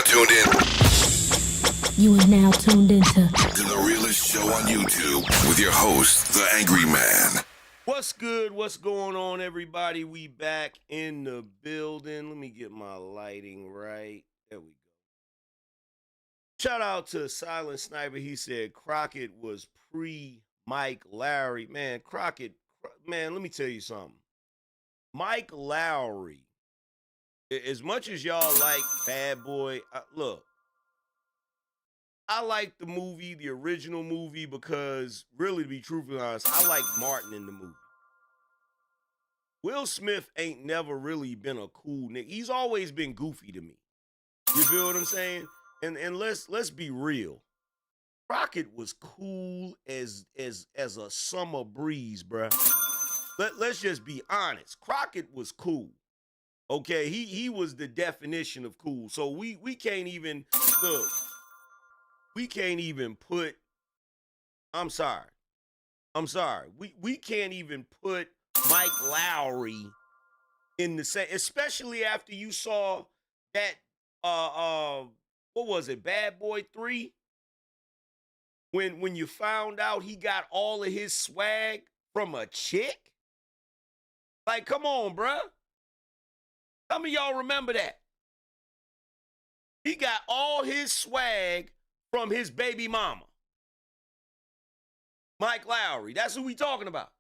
tuned in You are now tuned into to the realest show on YouTube with your host, the Angryman. What's good? What's going on, everybody? We back in the building. Let me get my lighting right. There we go. Shout out to Silent Sniper. He said Crockett was pre-Mike Lowry. Man, Crockett, man, let me tell you something. Mike Lowry, as much as y'all like Bad Boy, look, I like the movie, the original movie, because really, to be truthfully honest, I like Martin in the movie. Will Smith ain't never really been a cool nigga. He's always been goofy to me. You feel what I'm saying? And let's be real. Crockett was cool as a summer breeze, bruh. Let's just be honest. Crockett was cool. Okay, he was the definition of cool. So we can't even look. We can't even put. I'm sorry. We can't even put Mike Lowry in the same, especially after you saw that what was it, Bad Boy 3? When you found out he got all of his swag from a chick? Like, come on, bruh. Some of y'all remember that. He got all his swag from his baby mama. Mike Lowry. That's who we talking about.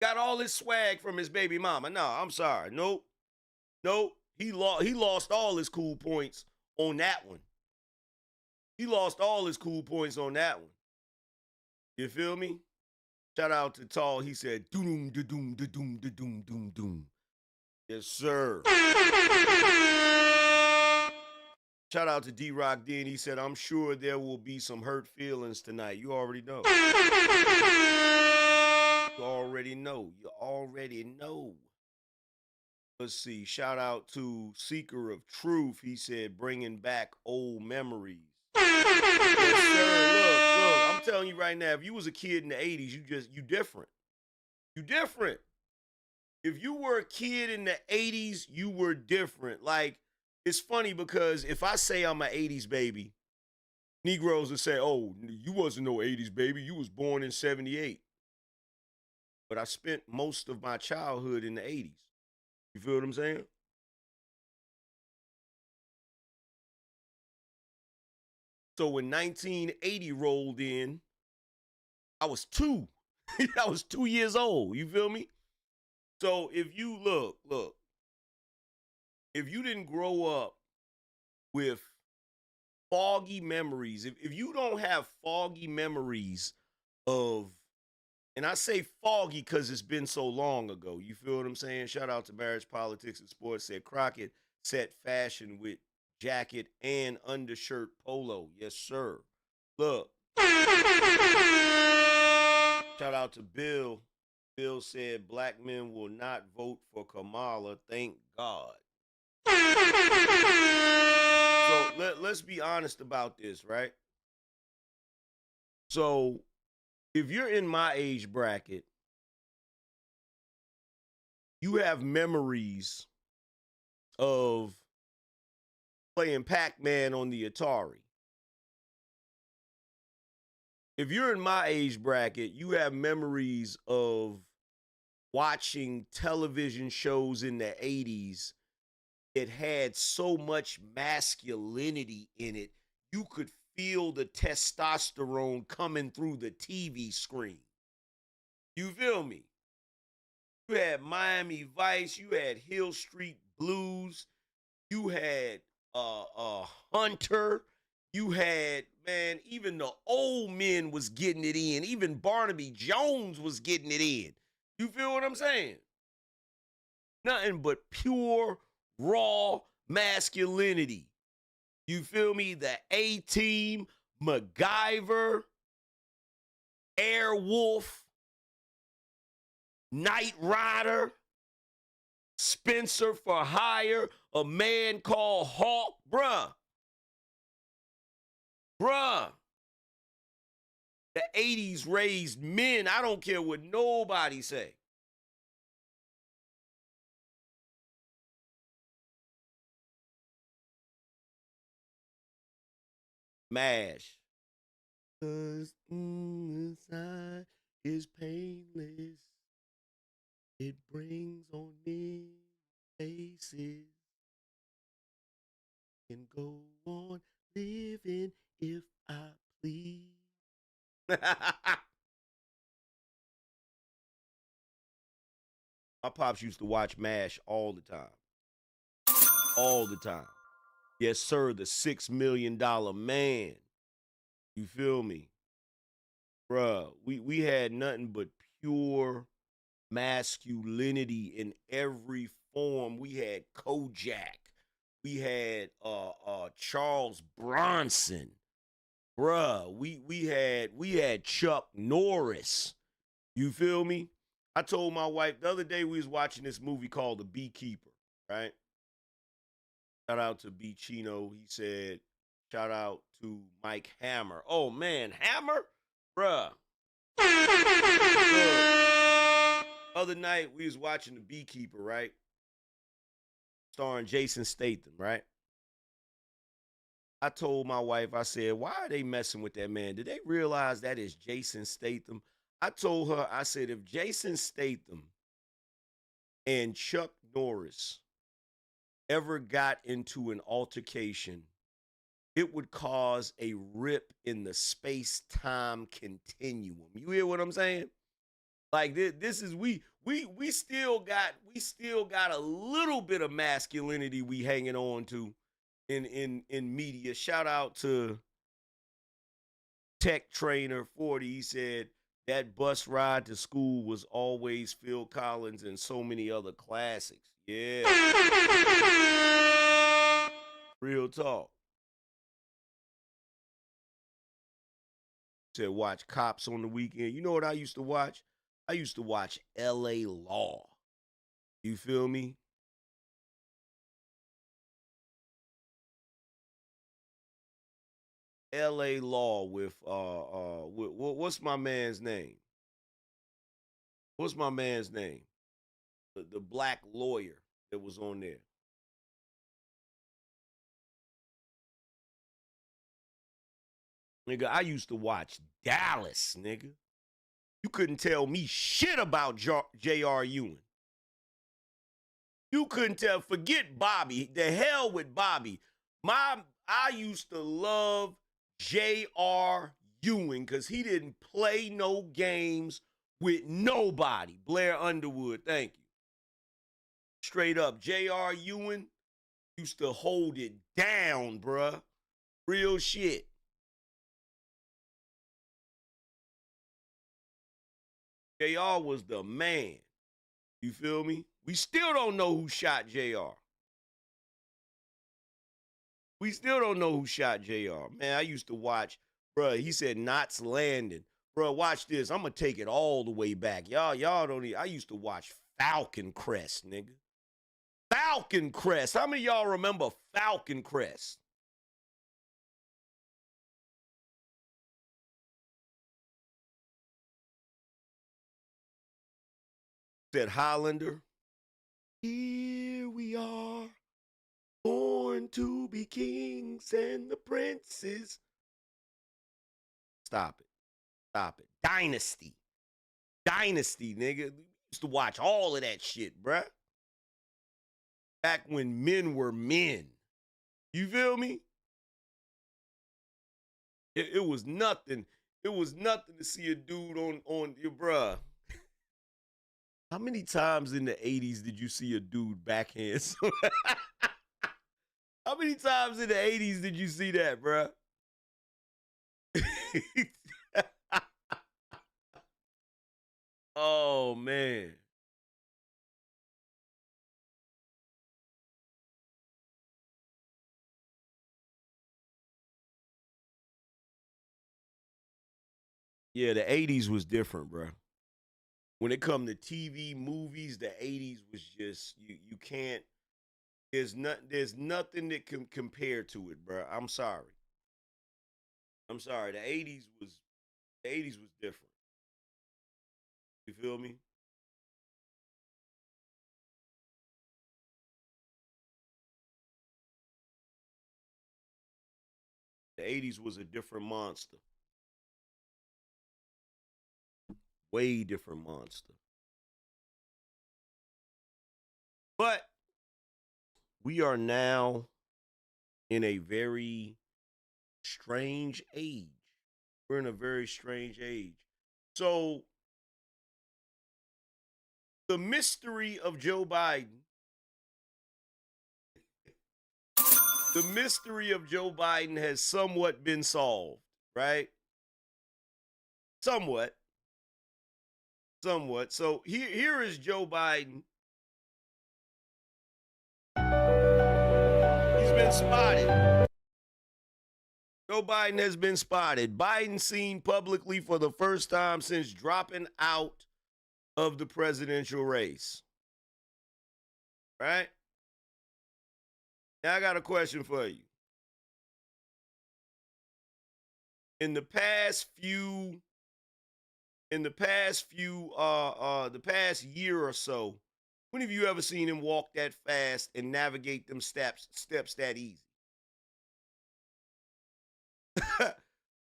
Got all his swag from his baby mama. No, I'm sorry. Nope. He lost all his cool points on that one. He lost all his cool points on that one. You feel me? Shout out to Tall. He said, doom, da-doom, da-doom, da-doom, doom, doom. Yes, sir. Shout out to D-Rock D, and he said, I'm sure there will be some hurt feelings tonight. You already know. You already know. Let's see. Shout out to Seeker of Truth. He said, bringing back old memories. Yes, sir. Look, I'm telling you right now, if you was a kid in the 80s, you different. You different. If you were a kid in the 80s, you were different. Like, it's funny because if I say I'm an 80s baby, Negroes will say, oh, you wasn't no 80s baby. You was born in 78. But I spent most of my childhood in the 80s. You feel what I'm saying? So when 1980 rolled in, I was 2. I was 2 years old. You feel me? So if you look, if you didn't grow up with foggy memories, if you don't have foggy memories of, and I say foggy because it's been so long ago. You feel what I'm saying? Shout out to Marriage, Politics, and Sports. Said Crockett set fashion with jacket and undershirt polo. Yes, sir. Look. Shout out to Bill. Bill said black men will not vote for Kamala. Thank God. So let's be honest about this, right? So if you're in my age bracket, you have memories of playing Pac-Man on the Atari. If you're in my age bracket, you have memories of watching television shows in the 80s that had so much masculinity in it, you could feel the testosterone coming through the TV screen. You feel me? You had Miami Vice, you had Hill Street Blues, you had Hunter, you had, man, even the old men was getting it in. Even Barnaby Jones was getting it in. You feel what I'm saying? Nothing but pure, raw masculinity. You feel me? The A-Team, MacGyver, Airwolf, Knight Rider, Spencer for Hire, A Man Called Hawk. Bruh. The 80s raised men. I don't care what nobody say. MASH. 'Cause inside is painless. It brings on new faces. Can go on living if I please. My pops used to watch MASH all the time. All the time. Yes, sir, the $6 million man. You feel me? Bruh, we had nothing but pure masculinity in every form. We had Kojak. We had Charles Bronson. Bruh, we had Chuck Norris. You feel me? I told my wife the other day we was watching this movie called The Beekeeper, right? Shout out to B Chino. He said, shout out to Mike Hammer. Oh man, Hammer? Bruh. Look, other night we was watching The Beekeeper, right? Starring Jason Statham, right? I told my wife, I said, why are they messing with that man? Did they realize that is Jason Statham? I told her, I said, if Jason Statham and Chuck Norris ever got into an altercation, it would cause a rip in the space-time continuum. You hear what I'm saying? Like this is we still got a little bit of masculinity we hanging on to in media. Shout out to Tech Trainer 40. He said that bus ride to school was always Phil Collins and so many other classics. Yeah. Real talk. Said watch Cops on the weekend. You know what I used to watch? I used to watch LA Law. You feel me? LA Law with what's my man's name? What's my man's name? The black lawyer that was on there. Nigga, I used to watch Dallas, nigga. You couldn't tell me shit about J.R. Ewing. You couldn't tell, forget Bobby. The hell with Bobby. I used to love J.R. Ewing because he didn't play no games with nobody. Blair Underwood, thank you. Straight up, J.R. Ewing used to hold it down, bruh. Real shit. JR was the man. You feel me? We still don't know who shot JR. We still don't know who shot JR. Man, I used to watch, bruh, he said Knots Landing. Bruh, watch this. I'm going to take it all the way back. Y'all don't need, I used to watch Falcon Crest, nigga. Falcon Crest. How many of y'all remember Falcon Crest? Said Highlander. Here we are, born to be kings and the princes. Stop it. Stop it. Dynasty. Dynasty, nigga. We used to watch all of that shit, bruh. Back when men were men. You feel me? It was nothing. It was nothing to see a dude on your bruh. How many times in the 80s did you see a dude backhand? How many times in the 80s did you see that, bruh? Oh, man. Yeah, the 80s was different, bruh. When it come to TV, movies, the 80s was just, you can't, there's nothing that can compare to it, bruh. I'm sorry. I'm sorry. The 80s was different. You feel me? The 80s was a different monster. Way different monster. But we are now in a very strange age. We're in a very strange age. So, the mystery of Joe Biden, has somewhat been solved, right? Somewhat. So here is Joe Biden. He's been spotted. Joe Biden has been spotted. Biden seen publicly for the first time since dropping out of the presidential race. Right? Now I got a question for you. In the past year or so, when have you ever seen him walk that fast and navigate them steps that easy?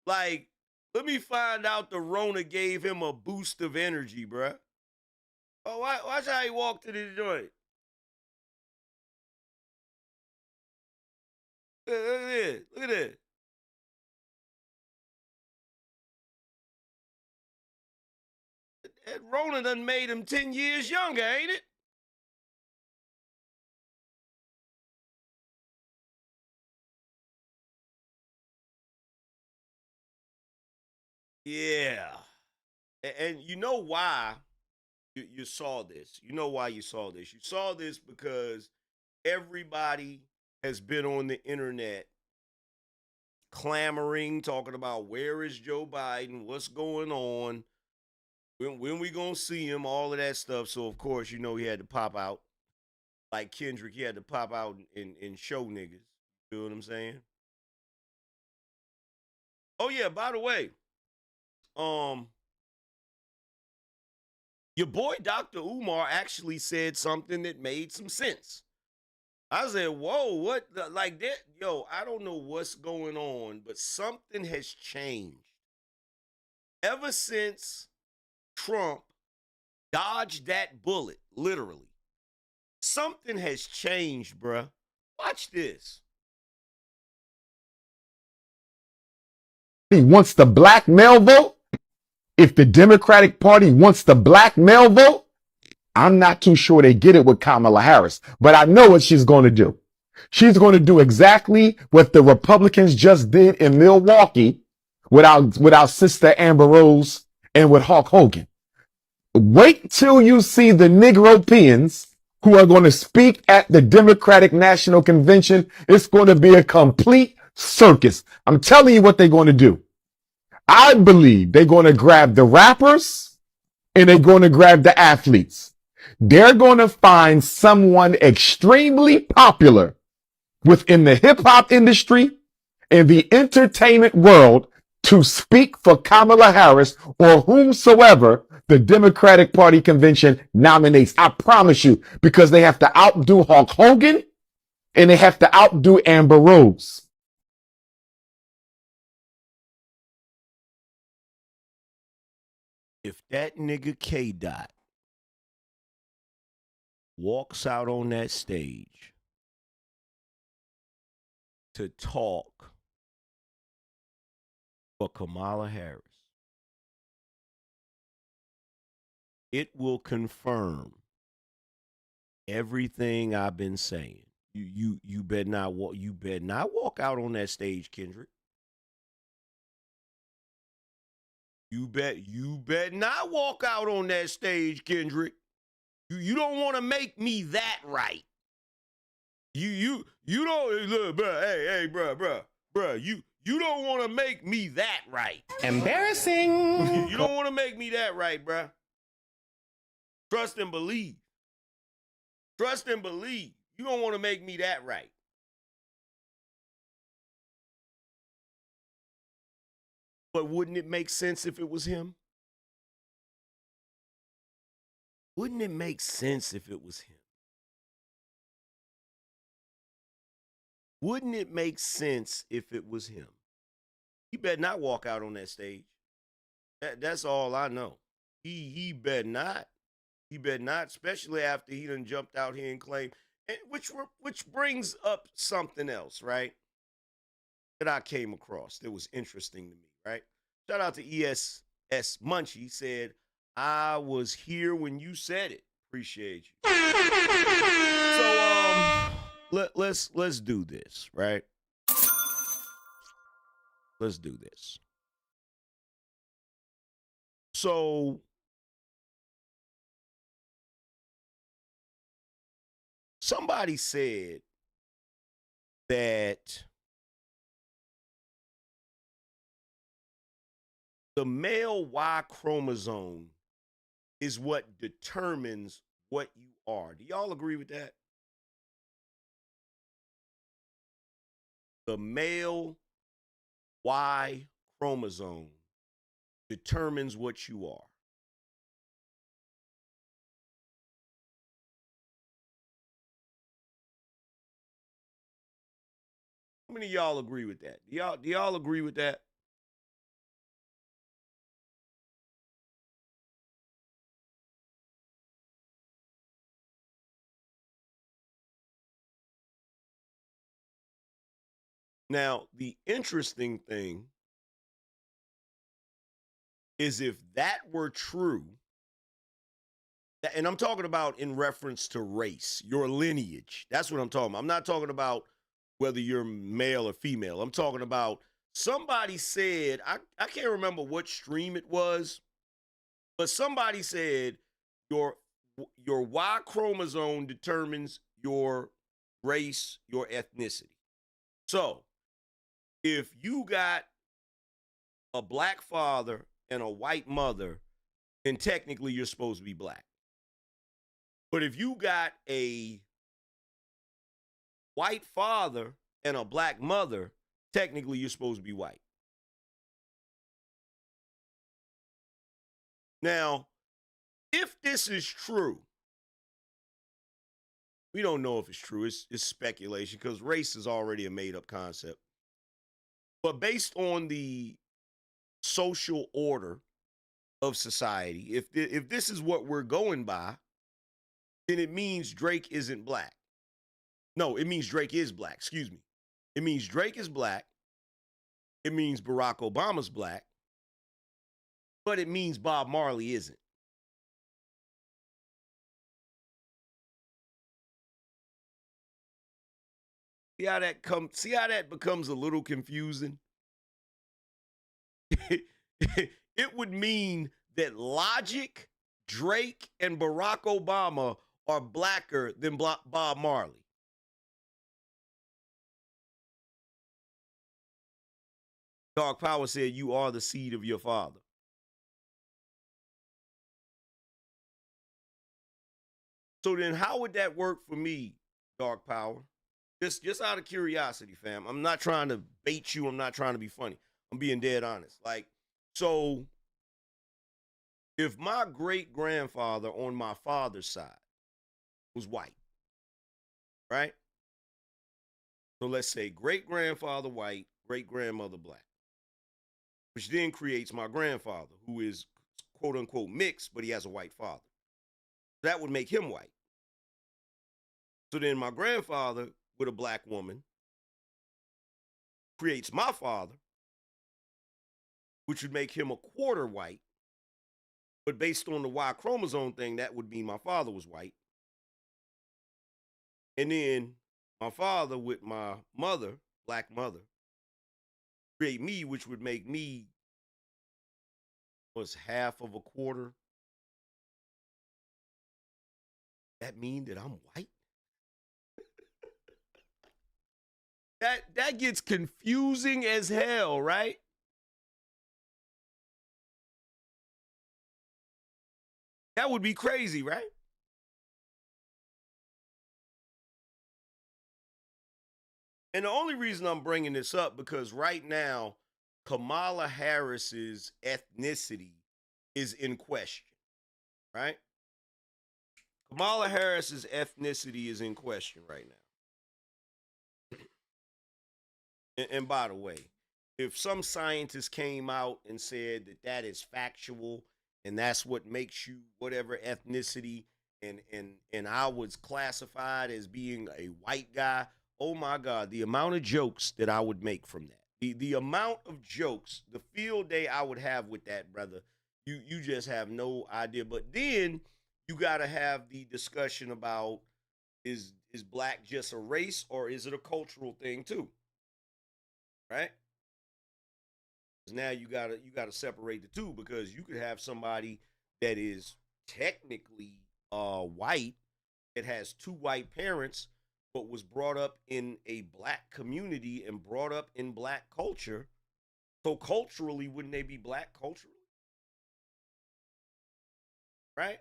Like, let me find out the Rona gave him a boost of energy, bruh. Oh, watch how he walked to the joint. Look at this. Look at this. That Rona done made him 10 years younger, ain't it? Yeah. And you know why you saw this? You know why you saw this? You saw this because everybody has been on the internet clamoring, talking about where is Joe Biden, what's going on, when we gonna see him, all of that stuff. So of course, you know, he had to pop out like Kendrick. He had to pop out and show niggas. You know what I'm saying? Oh yeah. By the way, um, your boy Dr. Umar actually said something that made some sense. I said, whoa, what? Like that? Yo, I don't know what's going on, but something has changed. Ever since Trump dodged that bullet, literally, something has changed, bruh. Watch this. He wants the black male vote. If the Democratic Party wants the black male vote, I'm not too sure they get it with Kamala Harris, but I know what she's going to do. She's going to do exactly what the Republicans just did in Milwaukee with our sister Amber Rose and with Hulk Hogan. Wait till you see the Negropeans who are going to speak at the Democratic National Convention. It's going to be a complete circus. I'm telling you what they're going to do. I believe they're going to grab the rappers and they're going to grab the athletes. They're going to find someone extremely popular within the hip hop industry and the entertainment world to speak for Kamala Harris or whomsoever the Democratic Party convention nominates. I promise you, because they have to outdo Hulk Hogan and they have to outdo Amber Rose. If that nigga K Dot walks out on that stage to talk for Kamala Harris, it will confirm everything I've been saying. You better not walk out on that stage, Kendrick. You bet not walk out on that stage, Kendrick. You don't want to make me that right. You don't look, bro. Hey, bro. You don't want to make me that right. Embarrassing. You don't want to make me that right, bro. Trust and believe. Trust and believe. You don't want to make me that right. But wouldn't it make sense if it was him? Wouldn't it make sense if it was him? Wouldn't it make sense if it was him? He better not walk out on that stage. That's all I know. He better not. He better not, especially after he done jumped out here and claimed, and which brings up something else, right? That I came across that was interesting to me, right? Shout out to ESS Munchie. He said, I was here when you said it. Appreciate you. So let's do this, right? Let's do this. So somebody said that the male Y chromosome is what determines what you are. Do y'all agree with that? The male Y chromosome determines what you are. How many of y'all agree with that? Do y'all agree with that? Now, the interesting thing is if that were true, and I'm talking about in reference to race, your lineage. That's what I'm talking about. I'm not talking about whether you're male or female. I'm talking about somebody said, I can't remember what stream it was, but somebody said your Y chromosome determines your race, your ethnicity. So if you got a black father and a white mother, then technically you're supposed to be black. But if you got a white father and a black mother, technically you're supposed to be white. Now, if this is true, we don't know if it's true. It's speculation because race is already a made-up concept. But based on the social order of society, if this is what we're going by, then it means Drake isn't black. No, it means Drake is black. Excuse me. It means Drake is black. It means Barack Obama's black. But it means Bob Marley isn't. See how that becomes a little confusing? It would mean that Logic, Drake, and Barack Obama are blacker than Bob Marley. Dark Power said, you are the seed of your father. So then how would that work for me, Dark Power? Just out of curiosity, fam. I'm not trying to bait you. I'm not trying to be funny. I'm being dead honest. Like, so if my great grandfather on my father's side was white, right? So let's say great grandfather white, great grandmother black, which then creates my grandfather, who is quote unquote mixed, but he has a white father. That would make him white. So then my grandfather with a black woman creates my father, which would make him a quarter white. But based on the Y chromosome thing, that would mean my father was white. And then my father with my mother, black mother, create me, which would make me was half of a quarter. That mean that I'm white? That gets confusing as hell, right? That would be crazy, right? And the only reason I'm bringing this up because right now Kamala Harris's ethnicity is in question, right? Kamala Harris's ethnicity is in question right now. And by the way, if some scientist came out and said that that is factual and that's what makes you whatever ethnicity, and I was classified as being a white guy, oh my God, the amount of jokes that I would make from that. The amount of jokes, the field day I would have with that, brother, you just have no idea. But then you gotta have the discussion about is black just a race or is it a cultural thing too? Right? Because now you gotta separate the two, because you could have somebody that is technically white, that has two white parents, but was brought up in a black community and brought up in black culture. So culturally, wouldn't they be black culturally? Right?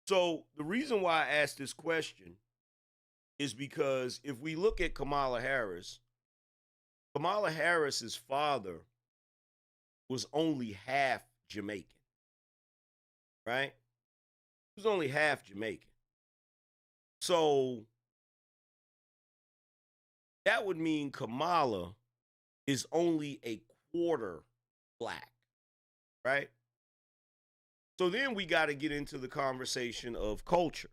So the reason why I asked this question is because if we look at Kamala Harris's father was only half Jamaican, right? He was only half Jamaican. So that would mean Kamala is only a quarter black, right? So then we got to get into the conversation of culture.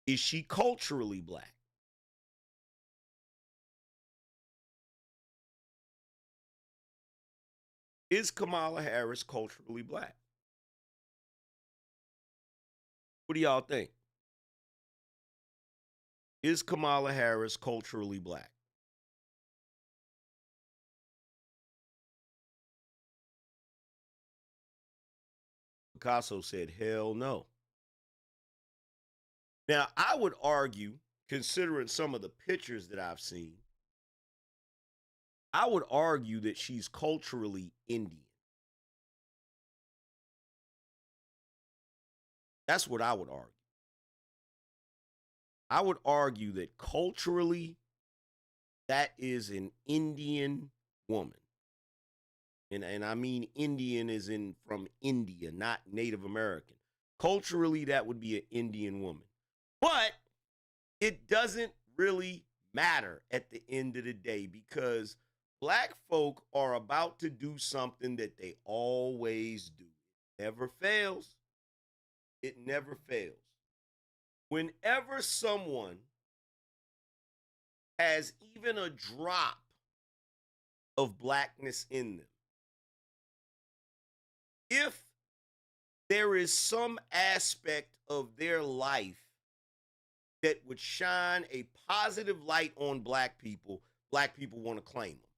Is she culturally black? Is Kamala Harris culturally black? What do y'all think? Is Kamala Harris culturally black? Picasso said, hell no. Now, I would argue, considering some of the pictures that I've seen, I would argue that she's culturally Indian. That's what I would argue. I would argue that culturally, that is an Indian woman. And I mean Indian as in from India, not Native American. Culturally, that would be an Indian woman. But it doesn't really matter at the end of the day, because black folk are about to do something that they always do. It never fails. It never fails. Whenever someone has even a drop of blackness in them, if there is some aspect of their life that would shine a positive light on black people want to claim them.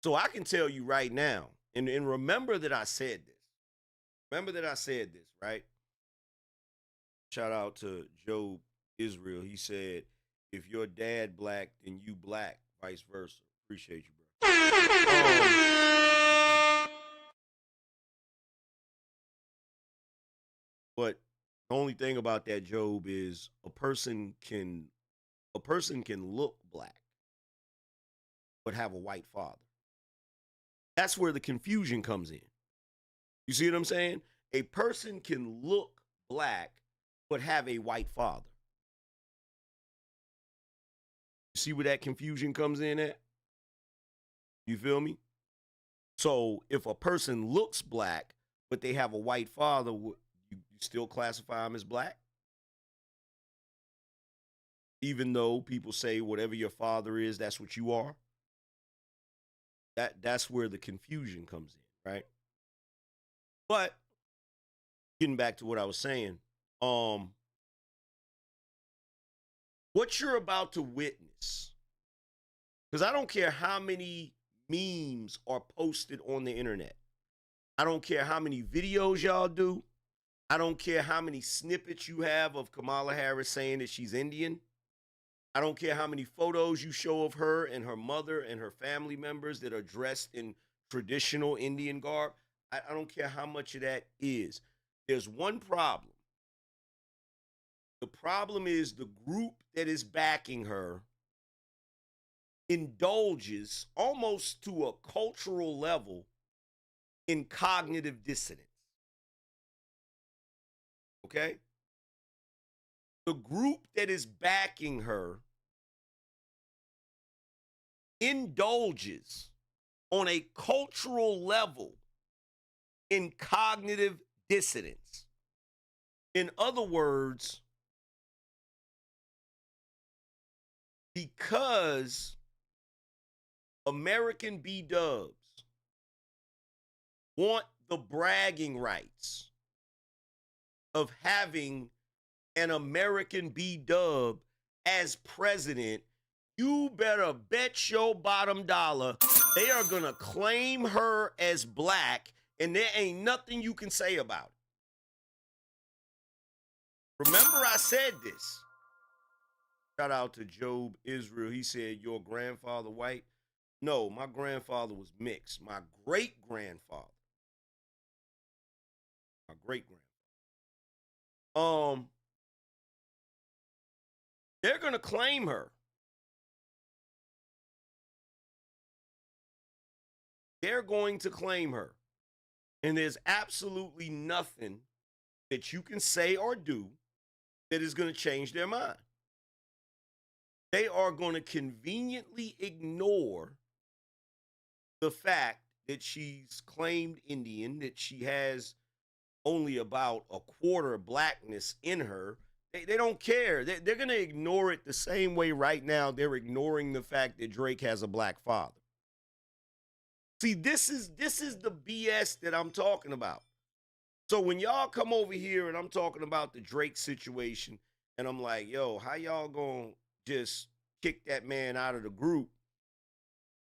So I can tell you right now, and remember that I said this. Remember that I said this, right? Shout out to Joe Israel. He said, if your dad black, then you black, vice versa. Appreciate you, bro. But the only thing about that, Job, is a person can look black but have a white father. That's where the confusion comes in. You see what I'm saying? A person can look black but have a white father. You see where that confusion comes in at? You feel me? So if a person looks black but they have a white father, you still classify them as black? Even though people say whatever your father is, that's what you are? That's where the confusion comes in, right? But getting back to what I was saying, what you're about to witness, because I don't care how many memes are posted on the internet. I don't care how many videos y'all do. I don't care how many snippets you have of Kamala Harris saying that she's Indian. I don't care how many photos you show of her and her mother and her family members that are dressed in traditional Indian garb. I don't care how much of that is. There's one problem. The problem is the group that is backing her indulges almost to a cultural level in cognitive dissonance. Okay? The group that is backing her indulges on a cultural level in cognitive dissonance. In other words, because American B-dubs want the bragging rights of having an American B-dub as president, you better bet your bottom dollar they are going to claim her as black, and there ain't nothing you can say about it. Remember I said this. Shout out to Job Israel. He said, your grandfather white? No, my grandfather was mixed. My great-grandfather. My great-grandfather. They're going to claim her. They're going to claim her. And there's absolutely nothing that you can say or do that is going to change their mind. They are going to conveniently ignore the fact that she's claimed Indian, that she has only about a quarter blackness in her. They don't care. They're going to ignore it the same way right now they're ignoring the fact that Drake has a black father. See, this is the BS that I'm talking about. So when y'all come over here and I'm talking about the Drake situation, and I'm like, yo, how y'all gonna just kick that man out of the group,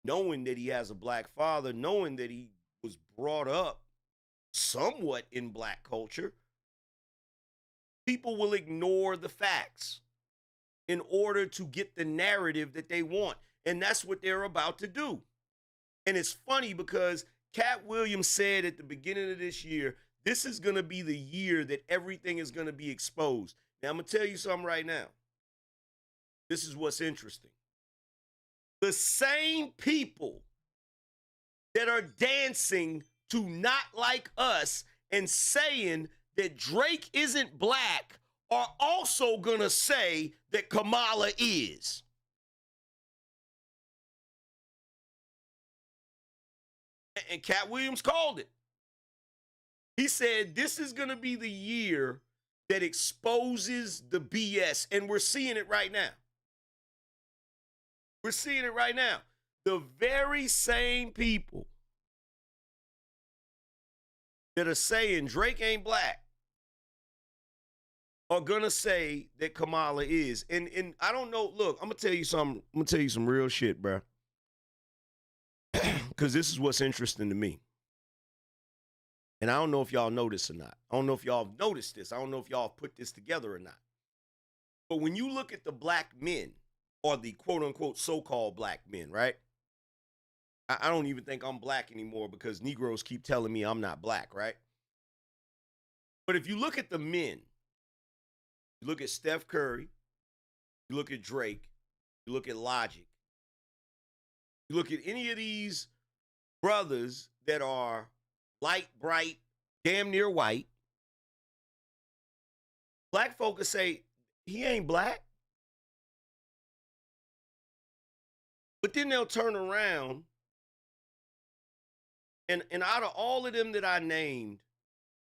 knowing that he has a black father, knowing that he was brought up somewhat in black culture? People will ignore the facts in order to get the narrative that they want. And that's what they're about to do. And it's funny because Cat Williams said at the beginning of this year, this is going to be the year that everything is going to be exposed. Now, I'm going to tell you something right now. This is what's interesting. The same people that are dancing to Not Like Us and saying that Drake isn't black are also going to say that Kamala is. And Cat Williams called it. He said this is going to be the year that exposes the BS, and we're seeing it right now. We're seeing it right now. The very same people that are saying Drake ain't black are going to say that Kamala is. And I don't know. Look, I'm going to tell you something. I'm going to tell you some real shit, bro. Because this is what's interesting to me. And I don't know if y'all know this or not. I don't know if y'all have noticed this. I don't know if y'all have put this together or not. But when you look at the black men, or the quote-unquote so-called black men, right? I don't even think I'm black anymore because Negroes keep telling me I'm not black, right? But if you look at the men, you look at Steph Curry, you look at Drake, you look at Logic, you look at any of these brothers that are light, bright, damn near white, black folks say, he ain't black. But then they'll turn around, and out of all of them that I named,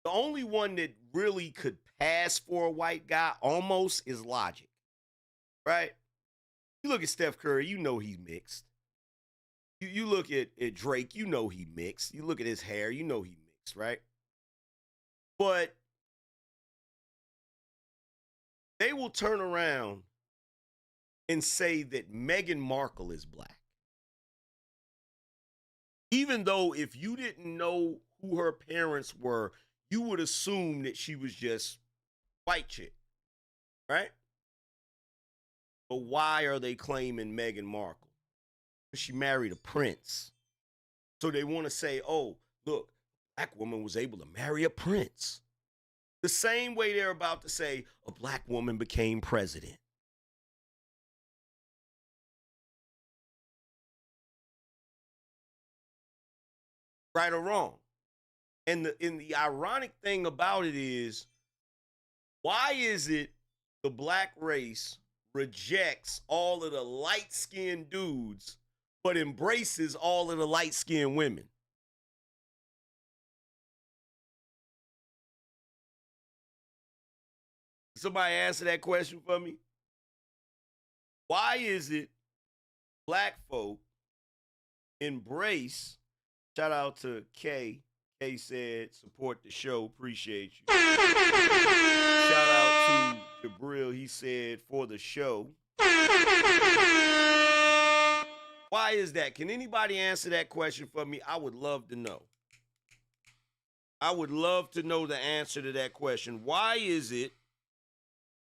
the only one that really could pass for a white guy almost is Logic, right? You look at Steph Curry, you know he's mixed. You look at Drake, you know he mixed. You look at his hair, you know he mixed, right? But they will turn around and say that Meghan Markle is black. Even though if you didn't know who her parents were, you would assume that she was just white chick, right? But why are they claiming Meghan Markle? Because she married a prince. So they want to say, oh, look, black woman was able to marry a prince. The same way they're about to say a black woman became president. Right or wrong. And the ironic thing about it is, why is it the black race rejects all of the light-skinned dudes but embraces all of the light-skinned women? Somebody answer that question for me. Why is it black folk embrace? Shout out to Kay. Kay said, support the show. Appreciate you. Shout out to Jabril. He said, for the show. Why is that? Can anybody answer that question for me? I would love to know. I would love to know the answer to that question. Why is it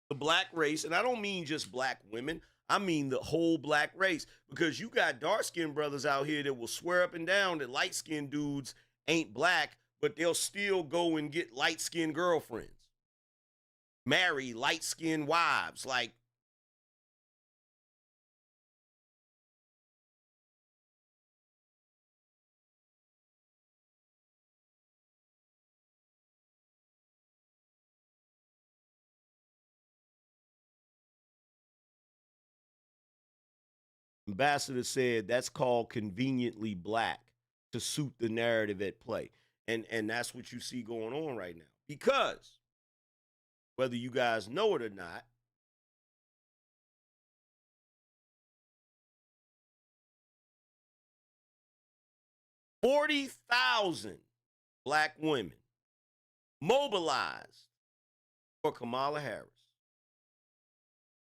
the black race, and I don't mean just black women, I mean the whole black race, because you got dark-skinned brothers out here that will swear up and down that light-skinned dudes ain't black, but they'll still go and get light-skinned girlfriends, marry light-skinned wives. Like, Ambassador said that's called conveniently black to suit the narrative at play. And that's what you see going on right now. Because whether you guys know it or not, $40,000 black women mobilized for Kamala Harris.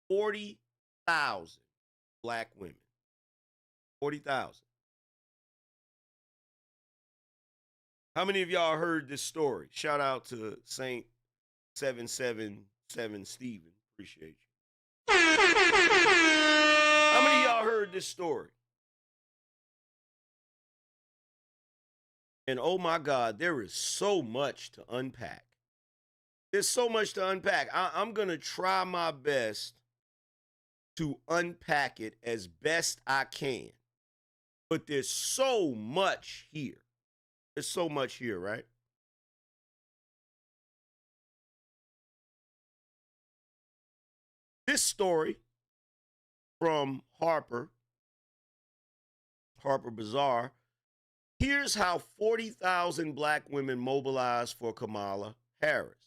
40,000 black women. 40,000. How many of y'all heard this story? Shout out to Saint 777 Steven. Appreciate you. How many of y'all heard this story? And oh my God, there is so much to unpack. There's so much to unpack. I'm going to try my best to unpack it as best I can. But there's so much here. There's so much here, right? This story from Harper Bazaar. Here's how 40,000 black women mobilized for Kamala Harris.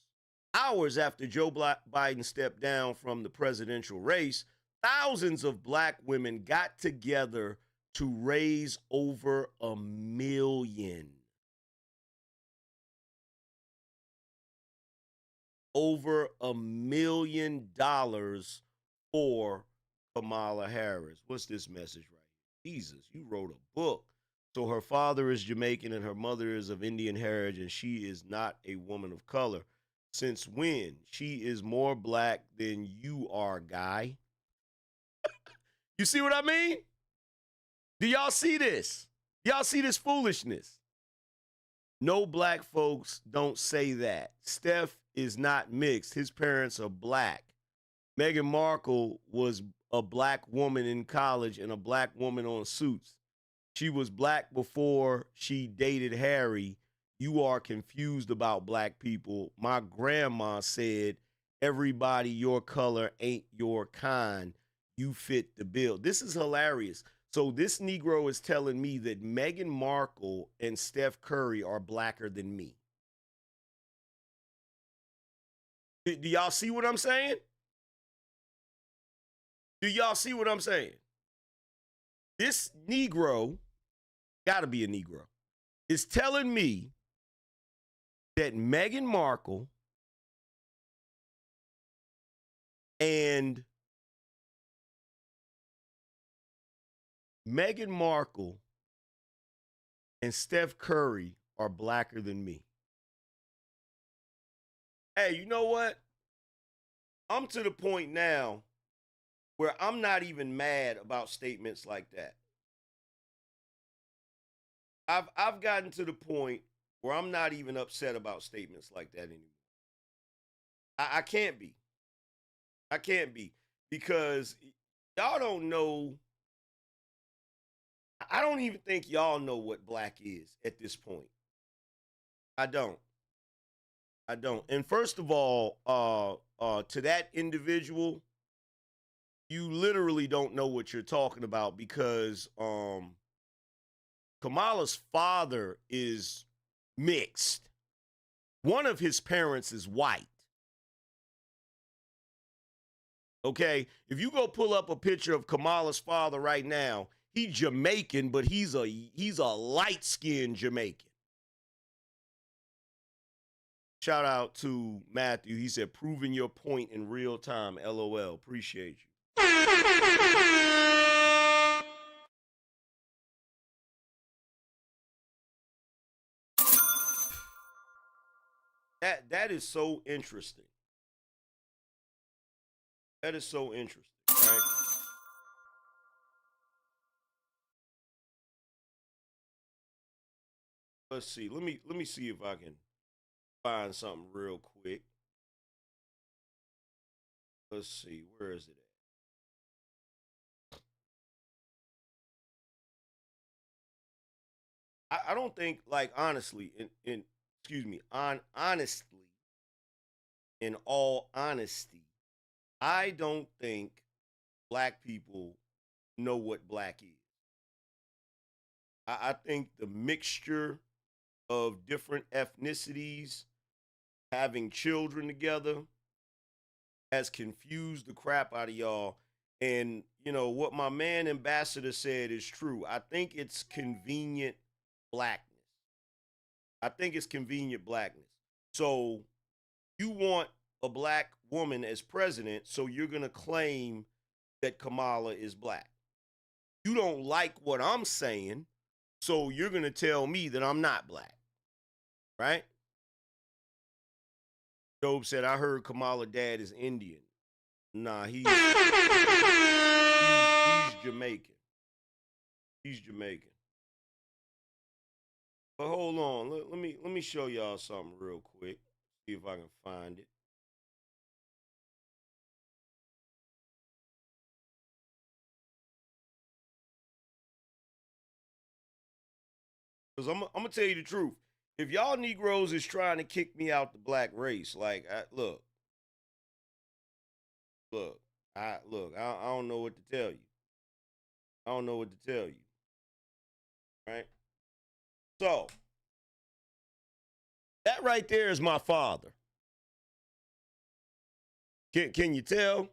Hours after Joe Biden stepped down from the presidential race, thousands of black women got together to raise over $1 million. Over $1 million for Kamala Harris. What's this message right here? Jesus, you wrote a book. So her father is Jamaican and her mother is of Indian heritage, and she is not a woman of color. Since when? She is more black than you are, guy. You see what I mean? Do y'all see this? Y'all see this foolishness? No, black folks don't say that. Steph is not mixed. His parents are black. Meghan Markle was a black woman in college and a black woman on Suits. She was black before she dated Harry. You are confused about black people. My grandma said, everybody your color ain't your kind. You fit the bill. This is hilarious. So this Negro is telling me that Meghan Markle and Steph Curry are blacker than me. Do y'all see what I'm saying? Do y'all see what I'm saying? This Negro, gotta be a Negro, is telling me that Meghan Markle and Steph Curry are blacker than me. Hey, you know what? I'm to the point now where I'm not even mad about statements like that. I've gotten to the point where I'm not even upset about statements like that anymore. I can't be. I can't be, because y'all don't know. I don't even think y'all know what black is at this point. I don't. And first of all, to that individual, you literally don't know what you're talking about because Kamala's father is mixed. One of his parents is white. Okay, if you go pull up a picture of Kamala's father right now, he's Jamaican, but he's a light-skinned Jamaican. Shout out to Matthew. He said, proving your point in real time. LOL. Appreciate you. That is so interesting. That is so interesting, right? Let's see. Let me see if I can find something real quick. Let's see. Where is it at? I don't think, like, honestly, in excuse me, honestly, in all honesty, I don't think black people know what black is. I think the mixture of different ethnicities having children together has confused the crap out of y'all. And, you know, what my man Ambassador said is true. I think it's convenient blackness. I think it's convenient blackness. So you want a black woman as president, so you're going to claim that Kamala is black. You don't like what I'm saying, so you're going to tell me that I'm not black. Right? Job said, I heard Kamala dad is Indian. Nah, he's Jamaican. He's Jamaican. But hold on, let me show y'all something real quick. See if I can find it. Because I'm gonna tell you the truth. If y'all Negroes is trying to kick me out the black race, like, look, I don't know what to tell you. I don't know what to tell you. Right? So, that right there is my father. Can you tell?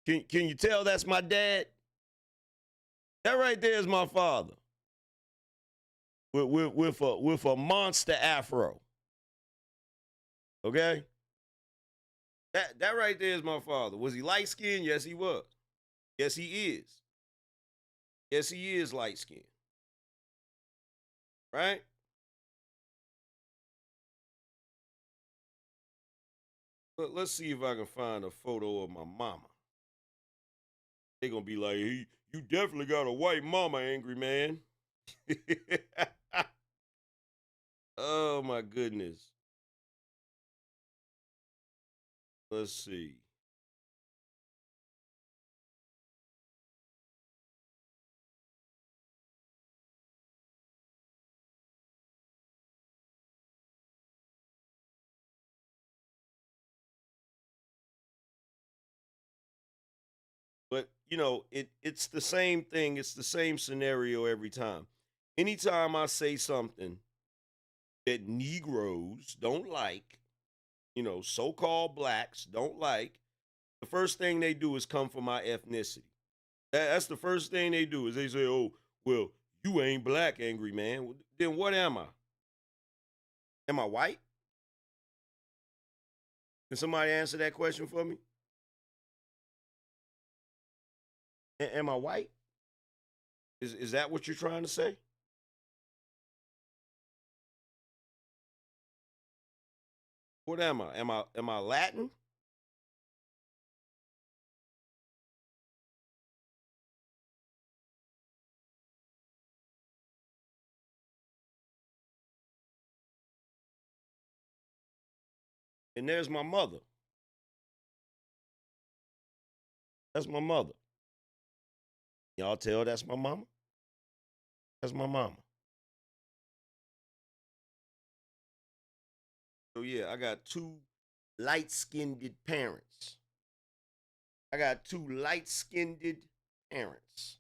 Can you tell that's my dad? That right there is my father. With a monster afro. Okay? That right there is my father. Was he light skinned? Yes, he was. Yes, he is. Yes, he is light skinned. Right? But let's see if I can find a photo of my mama. They're gonna be like, hey, you definitely got a white mama, angry man. Oh my goodness. Let's see. But you know, it's the same thing. It's the same scenario every time. Anytime I say something that Negroes don't like, you know, so-called blacks don't like, the first thing they do is come for my ethnicity. That's the first thing they do is they say, "Oh, well, you ain't black, angry man." Well, then what am I? Am I white? Can somebody answer that question for me? Am I white? Is that what you're trying to say? What am I? Am I Latin? And there's my mother. That's my mother. Y'all tell that's my mama? That's my mama. So yeah, I got two light-skinned parents. I got two light-skinned parents.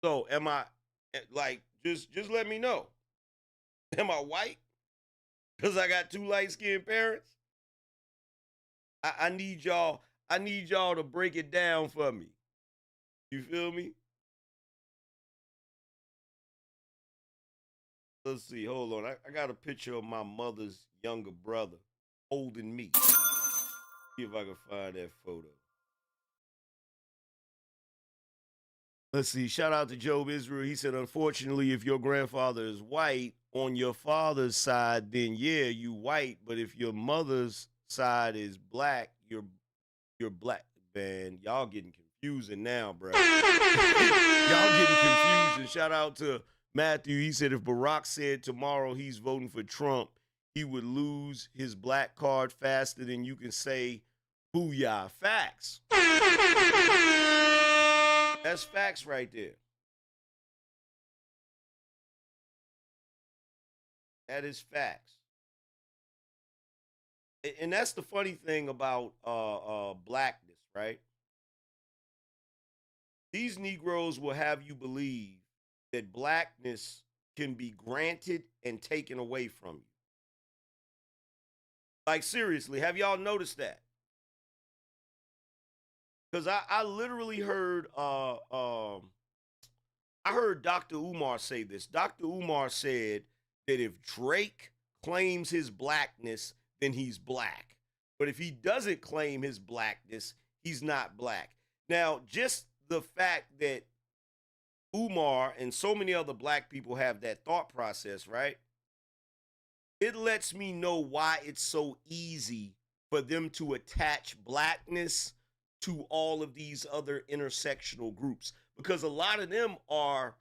So am I like just let me know. Am I white? Because I got two light-skinned parents? I need y'all to break it down for me. You feel me? Let's see. Hold on. I got a picture of my mother's younger brother holding me. See if I can find that photo. Let's see. Shout out to Job Israel. He said, unfortunately, if your grandfather is white on your father's side, then yeah, you white. But if your mother's side is black, you're black. Man, y'all getting confusing now, bro. Y'all getting confusing. Shout out to Matthew. He said if Barack said tomorrow he's voting for Trump, he would lose his black card faster than you can say booyah. Facts. That's facts right there. That is facts. And that's the funny thing about blackness, right? These Negroes will have you believe that blackness can be granted and taken away from you. Like, seriously, have y'all noticed that? Because I literally heard I heard Dr. Umar say this. Dr. Umar said that if Drake claims his blackness, then he's black. But if he doesn't claim his blackness, he's not black. Now, just the fact that Umar and so many other black people have that thought process, right? It lets me know why it's so easy for them to attach blackness to all of these other intersectional groups, because a lot of them are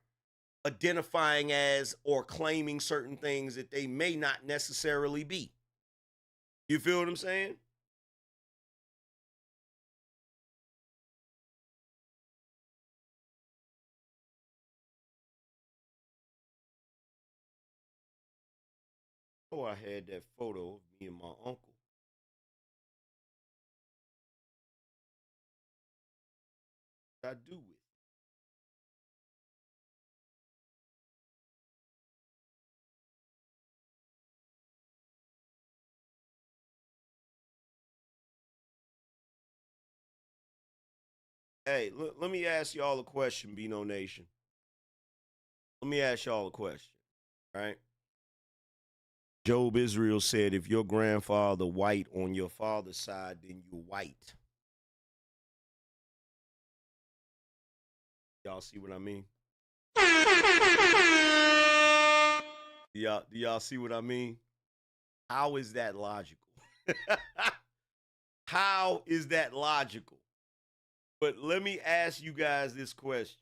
identifying as or claiming certain things that they may not necessarily be. You feel what I'm saying? Oh, I had that photo of me and my uncle. What I do with it? Hey, let me ask y'all a question, BINO Nation. Let me ask y'all a question, right? Job Israel said, if your grandfather white on your father's side, then you're white. Y'all see what I mean? Do y'all see what I mean? How is that logical? How is that logical? But let me ask you guys this question.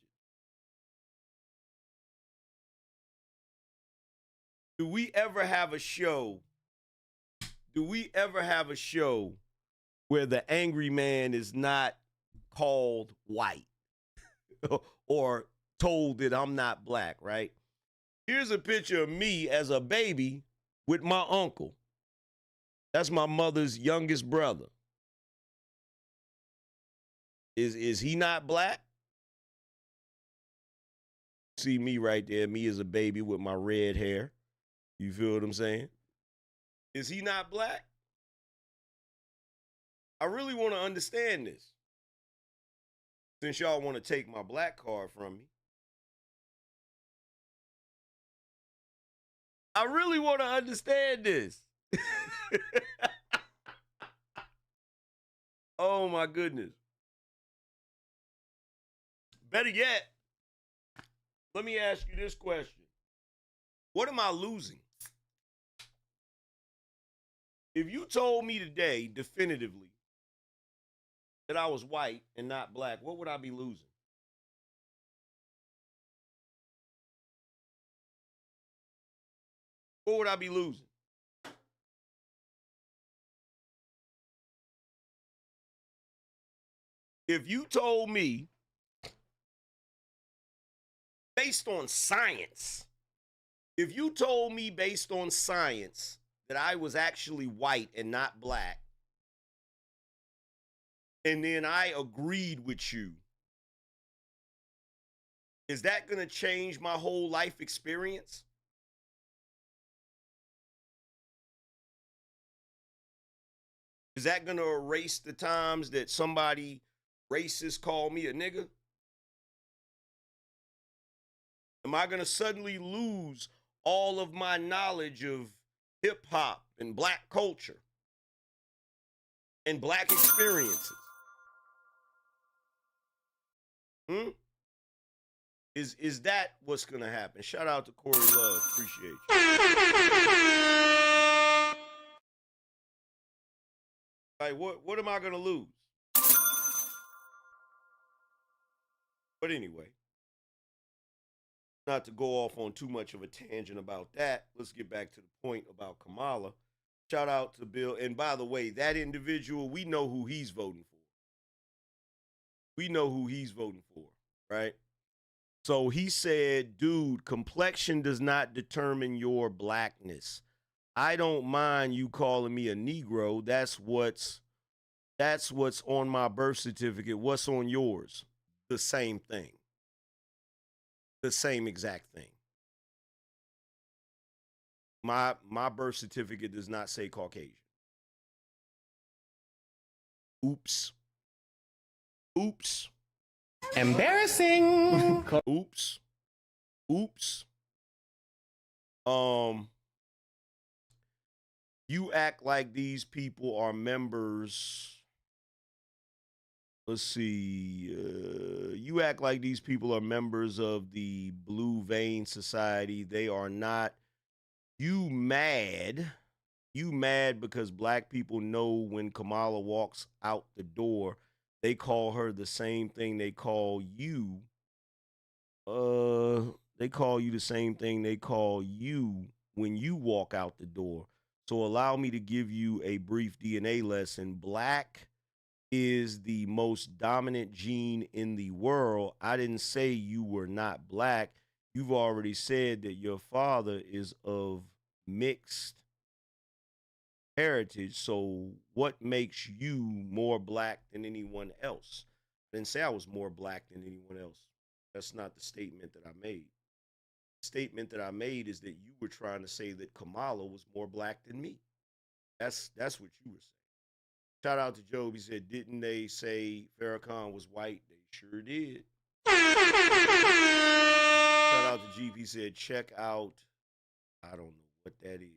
Do we ever have a show? Do we ever have a show where the angry man is not called white or told that I'm not black, right? Here's a picture of me as a baby with my uncle. That's my mother's youngest brother. Is he not black? See me right there, me as a baby with my red hair. You feel what I'm saying? Is he not black? I really want to understand this. Since y'all want to take my black card from me. I really want to understand this. Oh my goodness. Better yet, let me ask you this question. What am I losing? If you told me today definitively that I was white and not black, what would I be losing? What would I be losing? If you told me based on science. If you told me based on science that I was actually white and not black, and then I agreed with you, is that going to change my whole life experience? Is that going to erase the times that somebody racist called me a nigga? Am I going to suddenly lose all of my knowledge of hip hop and black culture and black experiences? Is that what's going to happen? Shout out to Corey Love. Appreciate you. Like, what am I going to lose? But anyway, not to go off on too much of a tangent about that, let's get back to the point about Kamala. Shout out to Bill. And by the way, that individual, we know who he's voting for. We know who he's voting for, right? So he said, dude, complexion does not determine your blackness. I don't mind you calling me a Negro. That's what's on my birth certificate. What's on yours? The same thing. The same exact thing. My birth certificate does not say Caucasian. Oops. Oops. Embarrassing. Oops. Oops. You act like these people are members. Let's see. You act like these people are members of the Blue Vein Society. They are not. You mad. You mad because black people know when Kamala walks out the door, they call her the same thing they call you. They call you the same thing they call you when you walk out the door. So allow me to give you a brief DNA lesson. Black is the most dominant gene in the world. I didn't say you were not black. You've already said that your father is of mixed heritage. So what makes you more black than anyone else? I didn't say I was more black than anyone else. That's not the statement that I made. The statement that I made is that you were trying to say that Kamala was more black than me. That's what you were saying. Shout out to Job. He said, didn't they say Farrakhan was white? They sure did. Shout out to Jeep. He said, check out. I don't know what that is.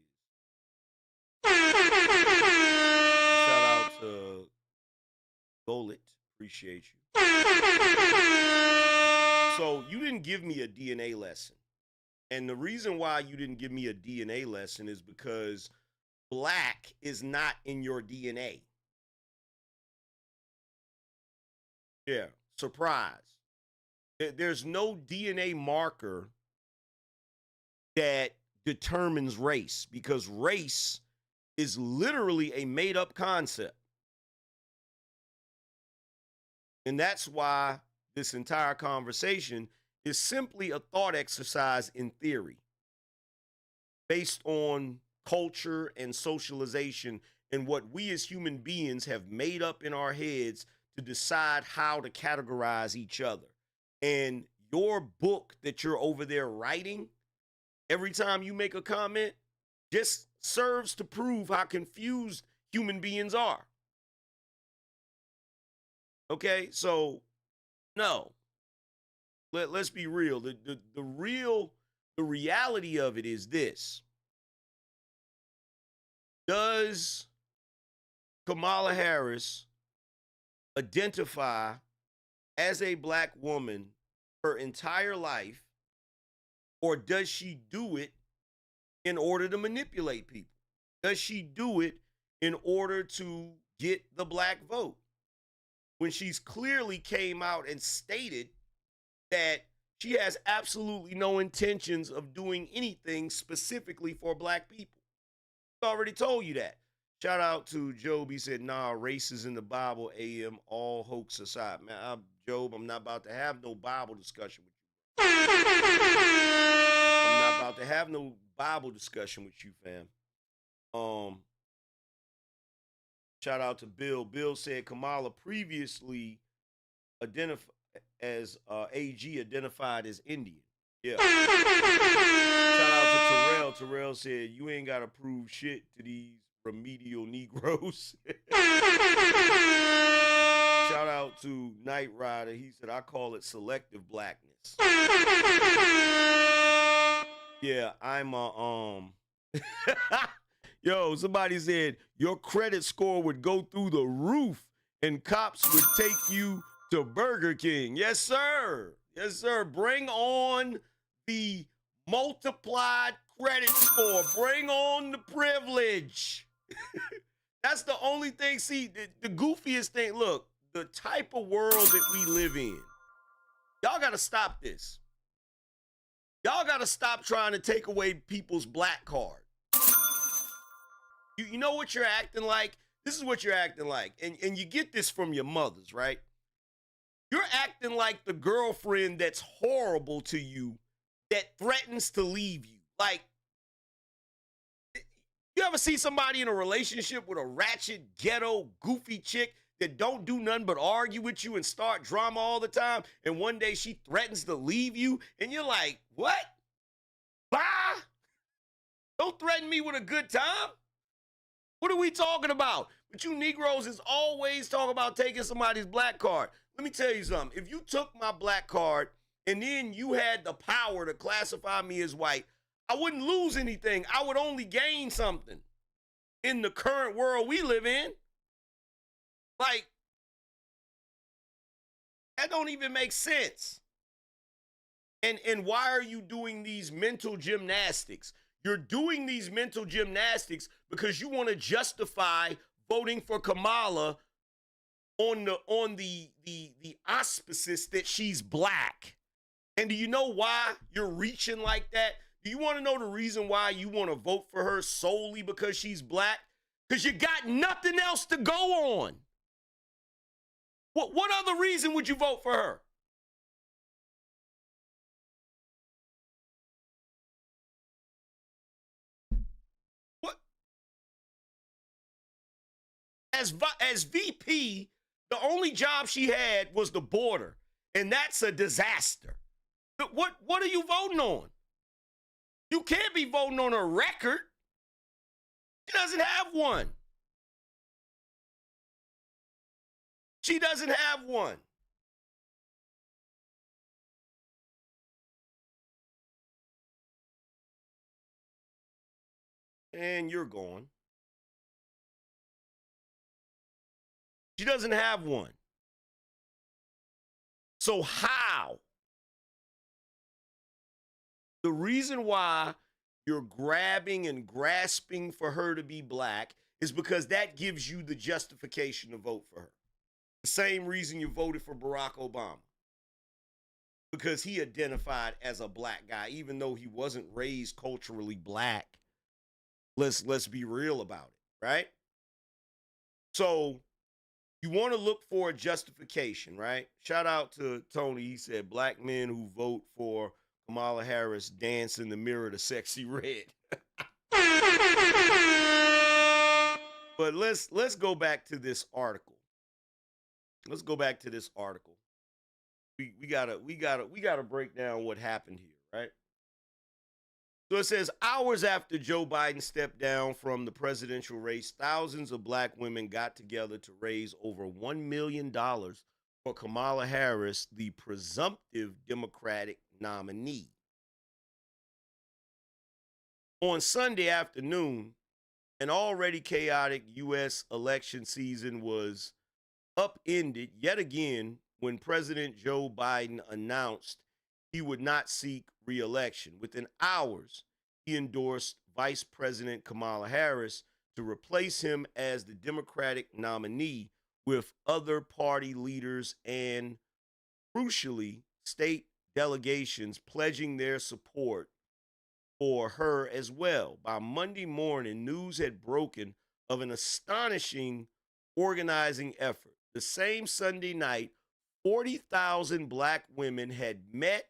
Shout out to Golit. Appreciate you. So you didn't give me a DNA lesson. And the reason why you didn't give me a DNA lesson is because black is not in your DNA. Yeah, surprise. There's no DNA marker that determines race because race is literally a made-up concept. And that's why this entire conversation is simply a thought exercise in theory based on culture and socialization and what we as human beings have made up in our heads to decide how to categorize each other. And your book that you're over there writing, every time you make a comment, just serves to prove how confused human beings are. Okay, so no. Let's be real. The reality of it is this. Does Kamala Harris identify as a black woman her entire life, or does she do it in order to manipulate people? Does she do it in order to get the black vote? When she's clearly came out and stated that she has absolutely no intentions of doing anything specifically for black people. I already told you that. Shout out to Job. He said, nah, race is in the Bible, AM, all hoax aside. Man, Job, I'm not about to have no Bible discussion with you. have no Bible discussion with you, fam. Shout out to Bill. Bill said Kamala previously identified as AG identified as Indian. Yeah. Shout out to Terrell. Terrell said you ain't got to prove shit to these remedial Negroes. Shout out to Knight Rider. He said, I call it selective blackness. Yeah, I'm Yo, somebody said your credit score would go through the roof and cops would take you to Burger King. Yes, sir. Yes, sir. Bring on the multiplied credit score. Bring on the privilege. That's the only thing. See, the goofiest thing, look, the type of world that we live in, y'all got to stop this. Y'all got to stop trying to take away people's black card. You know what you're acting like? This is what you're acting like. And you get this from your mothers, right? You're acting like the girlfriend that's horrible to you that threatens to leave you. Like, you ever see somebody in a relationship with a ratchet, ghetto, goofy chick that don't do nothing but argue with you and start drama all the time, and one day she threatens to leave you, and you're like, what? Bye? Don't threaten me with a good time? What are we talking about? But you Negroes is always talking about taking somebody's black card. Let me tell you something. If you took my black card and then you had the power to classify me as white, I wouldn't lose anything. I would only gain something in the current world we live in. Like, that don't even make sense. And why are you doing these mental gymnastics? You're doing these mental gymnastics because you want to justify voting for Kamala on the auspices that she's black. And do you know why you're reaching like that? Do you want to know the reason why you want to vote for her solely because she's black? Because you got nothing else to go on. What other reason would you vote for her? What? As VP, the only job she had was the border, and that's a disaster. But what are you voting on? You can't be voting on a record. She doesn't have one. She doesn't have one. And you're gone. She doesn't have one. So how? The reason why you're grabbing and grasping for her to be black is because that gives you the justification to vote for her. The same reason you voted for Barack Obama. Because he identified as a black guy, even though he wasn't raised culturally black. Let's be real about it, right? So you want to look for a justification, right? Shout out to Tony. He said black men who vote for Kamala Harris dance in the mirror to Sexy Red. But let's go back to this article. Let's go back to this article. We gotta break down what happened here, right? So it says, hours after Joe Biden stepped down from the presidential race, thousands of black women got together to raise over $1 million for Kamala Harris, the presumptive Democratic nominee. On Sunday afternoon, an already chaotic U.S. election season was upended yet again when President Joe Biden announced he would not seek re-election. Within hours, he endorsed Vice President Kamala Harris to replace him as the Democratic nominee, with other party leaders and, crucially, state delegations pledging their support for her as well. By Monday morning, news had broken of an astonishing organizing effort. The same Sunday night, 40,000 black women had met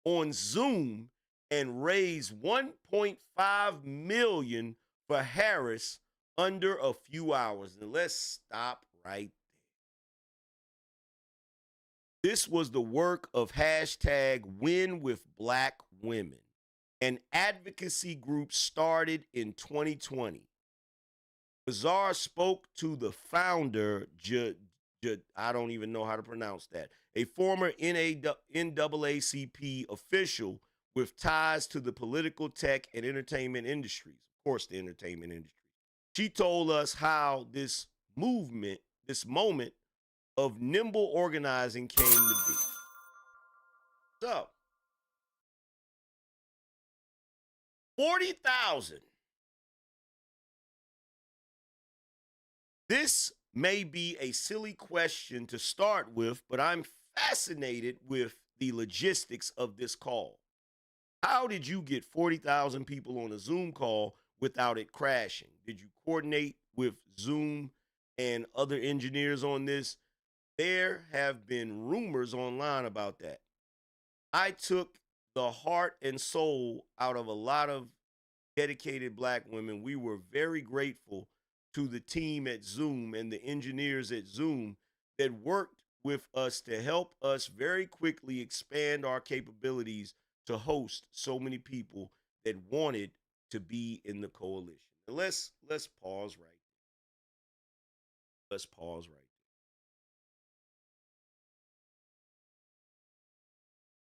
on Zoom and raised $1.5 million for Harris under a few hours. And let's stop right there. This was the work of hashtag Win with Black Women, an advocacy group started in 2020. Bazaar spoke to the founder, I don't even know how to pronounce that, a former NAACP official with ties to the political, tech, and entertainment industries. Of course, the entertainment industry. She told us how this movement, this moment of nimble organizing came to be. So, 40,000. This may be a silly question to start with, but I'm fascinated with the logistics of this call. How did you get 40,000 people on a Zoom call without it crashing? Did you coordinate with Zoom and other engineers on this? There have been rumors online about that. I took the heart and soul out of a lot of dedicated Black women. We were very grateful to the team at Zoom and the engineers at Zoom that worked with us to help us very quickly expand our capabilities to host so many people that wanted to be in the coalition. Now let's pause right there. Let's pause right there.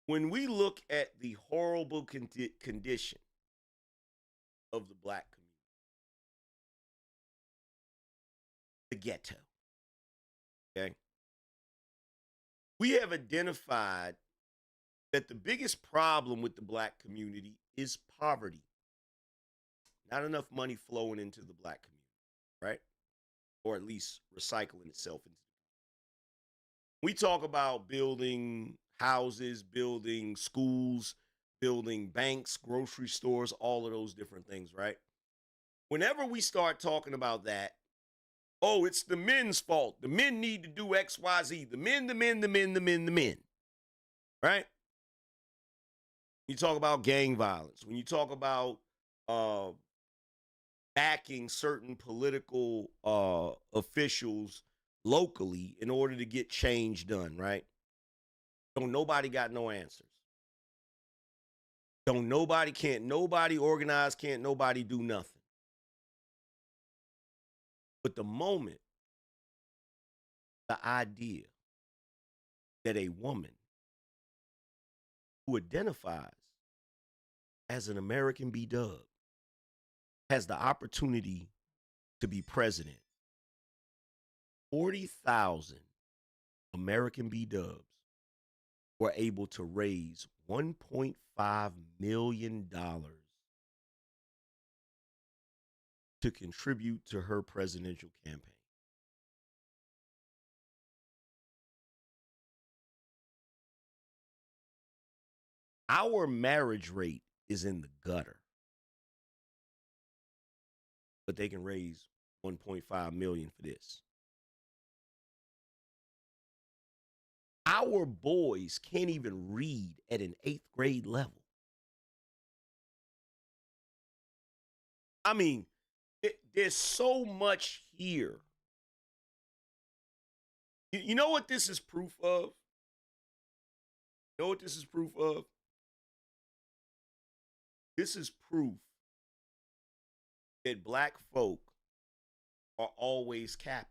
When we look at the horrible condition of the Black community, the ghetto, okay, we have identified that the biggest problem with the Black community is poverty. Not enough money flowing into the Black community, right? Or at least recycling itself into. We talk about building houses, building schools, building banks, grocery stores, all of those different things, right? Whenever we start talking about that, oh, it's the men's fault. The men need to do X, Y, Z. The men, right? You talk about gang violence. When you talk about backing certain political officials locally in order to get change done, right? Don't nobody got no answers. Can't nobody organize, can't nobody do nothing. But the moment, the idea that a woman who identifies as an American B-Dub has the opportunity to be president, 40,000 American B-Dubs were able to raise $1.5 million to contribute to her presidential campaign. Our marriage rate is in the gutter, but they can raise $1.5 million for this. Our boys can't even read at an 8th grade level. I mean, there's so much here. You know what this is proof of? You know what this is proof of? This is proof that Black folk are always capping.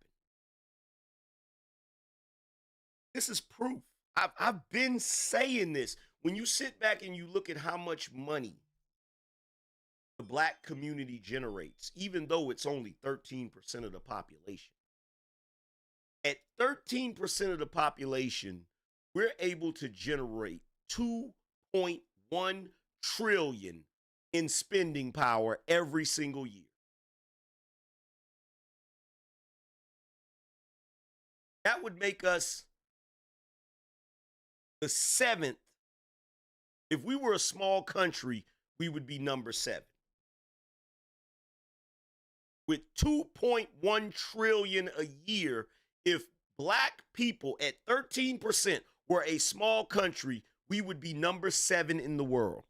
This is proof. I've been saying this. When you sit back and you look at how much money the Black community generates, even though it's only 13% of the population. At 13% of the population, we're able to generate $2.1 trillion in spending power every single year. That would make us the 7th. If we were a small country, we would be number 7. With $2.1 trillion a year, if Black people at 13% were a small country, we would be number 7 in the world.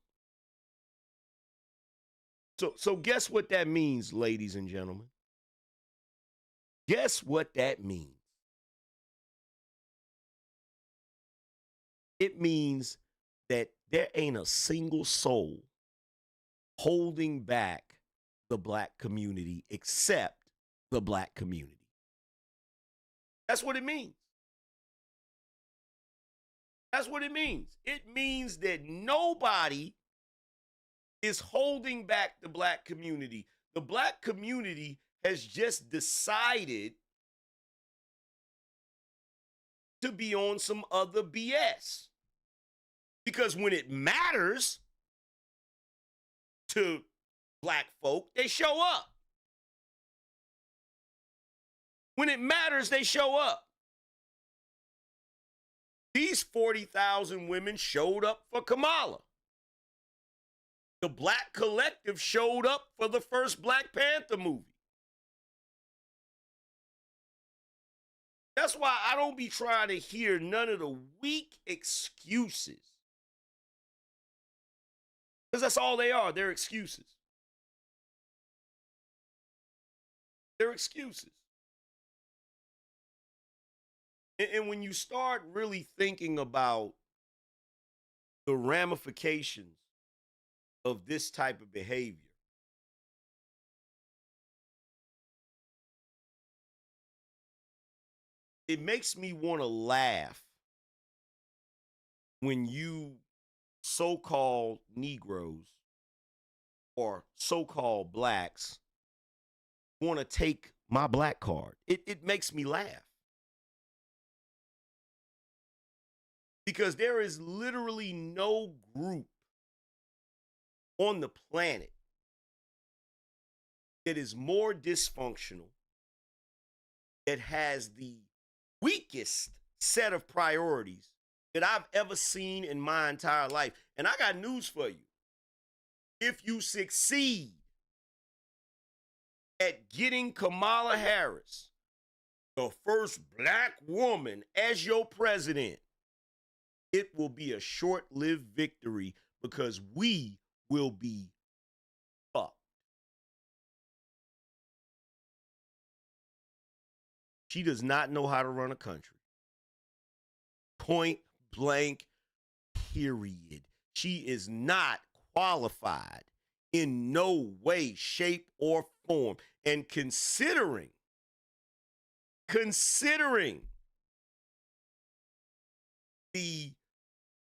So guess what that means, ladies and gentlemen? Guess what that means? It means that there ain't a single soul holding back the black community except the black community. That's what it means. That's what it means. It means that nobody is holding back the black community. The black community has just decided to be on some other BS. Because when it matters to black folk, they show up. When it matters, they show up. These 40,000 women showed up for Kamala. The Black Collective showed up for the first Black Panther movie. That's why I don't be trying to hear none of the weak excuses. Because that's all they are. They're excuses. They're excuses. And when you start really thinking about the ramifications of this type of behavior, it makes me want to laugh when you so-called Negroes or so-called blacks want to take my black card. It makes me laugh. Because there is literally no group on the planet that is more dysfunctional, that has the weakest set of priorities that I've ever seen in my entire life. And I got news for you. If you succeed at getting Kamala Harris, the first black woman, as your president, it will be a short-lived victory because we will be fucked. She does not know how to run a country. Point blank, period. She is not qualified in no way, shape, or form. And considering the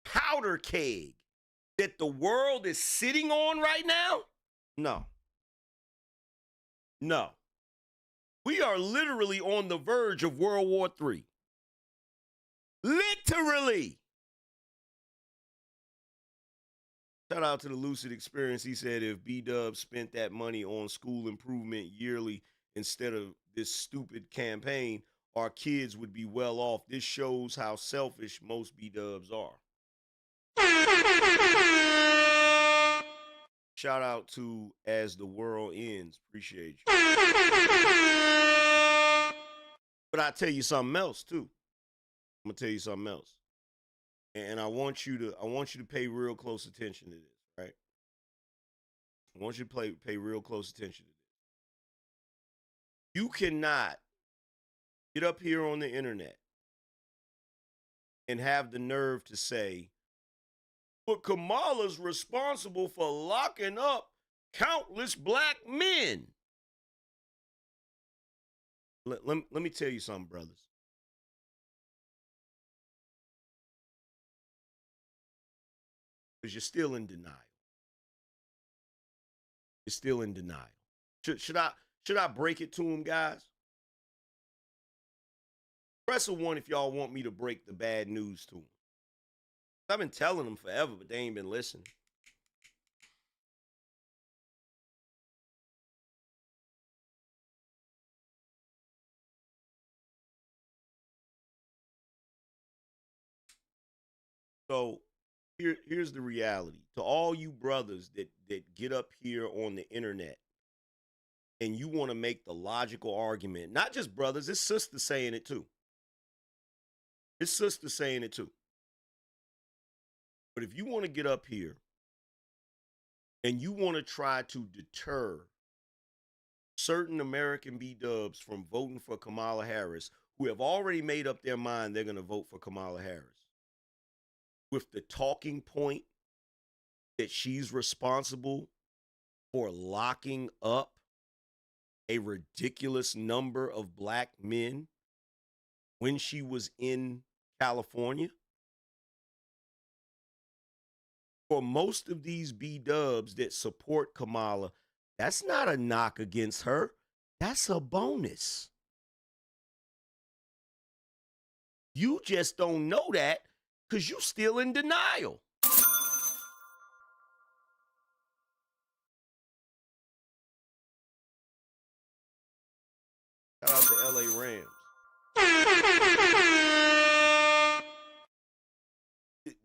powder keg that the world is sitting on right now? No. We are literally on the verge of World War III. Literally. Shout out to the Lucid Experience. He said if B-Dub spent that money on school improvement yearly instead of this stupid campaign, our kids would be well off. This shows how selfish most B-Dubs are. Shout out to As the World Ends. Appreciate you. But I'll tell you something else too. I'm gonna tell you something else. And I want you to pay real close attention to this, right? I want you to pay real close attention to this. You cannot get up here on the internet and have the nerve to say, but Kamala's responsible for locking up countless black men. Let me tell you something, brothers. Because you're still in denial. You're still in denial. Should I break it to them, guys? Press a 1 if y'all want me to break the bad news to them. I've been telling them forever, but they ain't been listening. So here's the reality. To all you brothers that get up here on the internet and you want to make the logical argument, not just brothers, it's sisters saying it too. It's sisters saying it too. But if you want to get up here and you want to try to deter certain American B-dubs from voting for Kamala Harris, who have already made up their mind they're going to vote for Kamala Harris, with the talking point that she's responsible for locking up a ridiculous number of black men when she was in California. For most of these B-dubs that support Kamala, that's not a knock against her. That's a bonus. You just don't know that because you're still in denial. Shout out to LA Rams.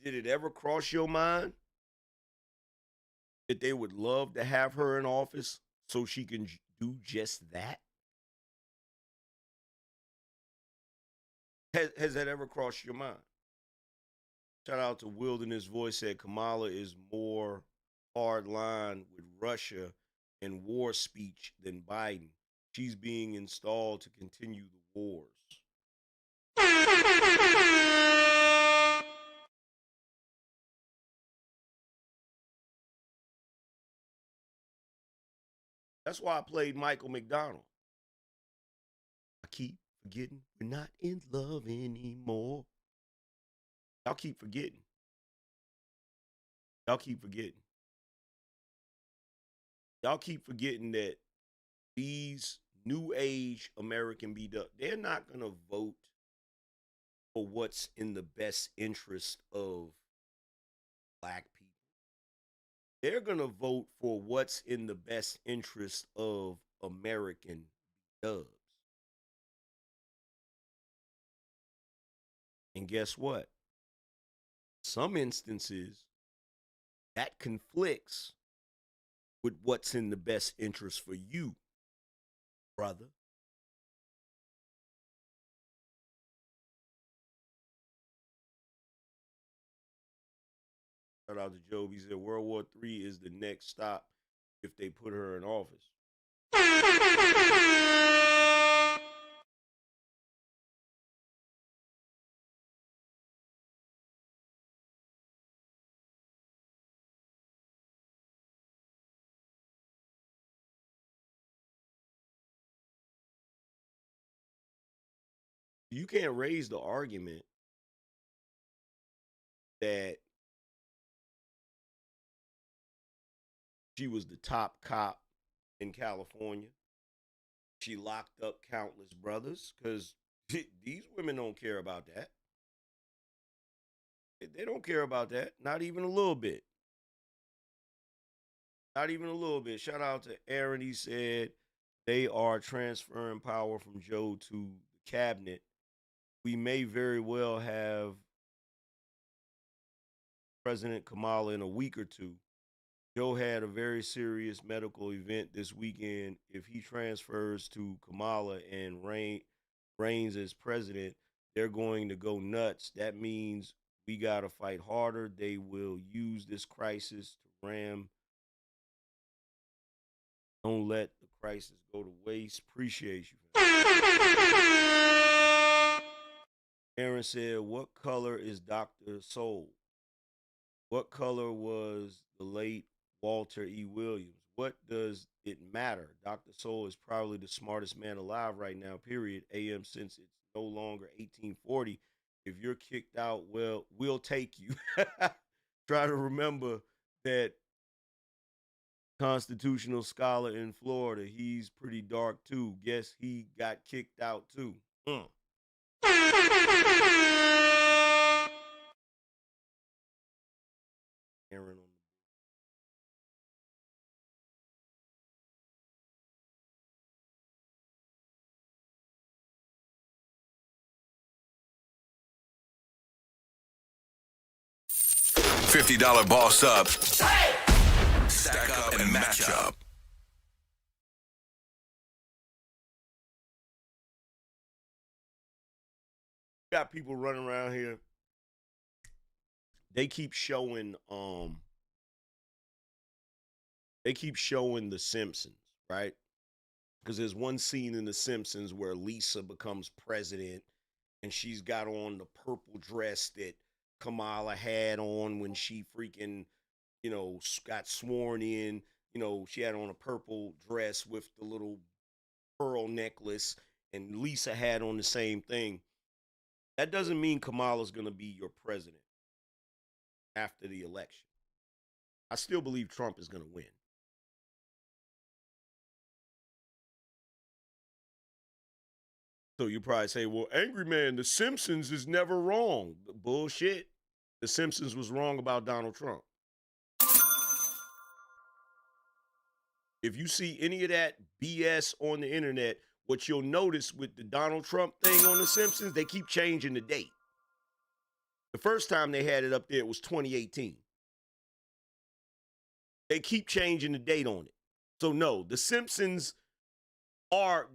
Did it ever cross your mind that they would love to have her in office so she can do just that? Has that ever crossed your mind? Shout out to Wilderness Voice, said Kamala is more hard line with Russia and war speech than Biden. She's being installed to continue the wars. That's why I played Michael McDonald. I keep forgetting we're not in love anymore. Y'all keep forgetting. Y'all keep forgetting. Y'all keep forgetting that these new age American B-dub, they're not going to vote for what's in the best interest of black people. They're going to vote for what's in the best interest of American dubs. And guess what? Some instances, that conflicts with what's in the best interest for you, brother. Shout out to Job. He said World War III is the next stop if they put her in office. You can't raise the argument that she was the top cop in California. She locked up countless brothers because these women don't care about that. They don't care about that. Not even a little bit. Not even a little bit. Shout out to Aaron. He said they are transferring power from Joe to the cabinet. We may very well have President Kamala in a week or two. Joe had a very serious medical event this weekend. If he transfers to Kamala and reigns as president, they're going to go nuts. That means we got to fight harder. They will use this crisis to ram. Don't let the crisis go to waste. Appreciate you. Aaron said, what color is Dr. Soul? What color was the late Walter E. Williams? What does it matter? Dr. Soul is probably the smartest man alive right now, period. AM, since it's no longer 1840. If you're kicked out, well, we'll take you. Try to remember that constitutional scholar in Florida. He's pretty dark too. Guess he got kicked out too. Aaron on $50 boss up. Stack up and match up. got people running around here. They keep showing they keep showing The Simpsons, right? Because there's one scene in The Simpsons where Lisa becomes president and she's got on the purple dress that Kamala had on when she freaking, got sworn in. She had on a purple dress with the little pearl necklace, and Lisa had on the same thing. That doesn't mean Kamala's going to be your president after the election. I still believe Trump is going to win. So you probably say, well, Angryman, The Simpsons is never wrong. Bullshit. The Simpsons was wrong about Donald Trump. If you see any of that BS on the internet, what you'll notice with the Donald Trump thing on The Simpsons, they keep changing the date. The first time they had it up there, it was 2018. They keep changing the date on it. So no, The Simpsons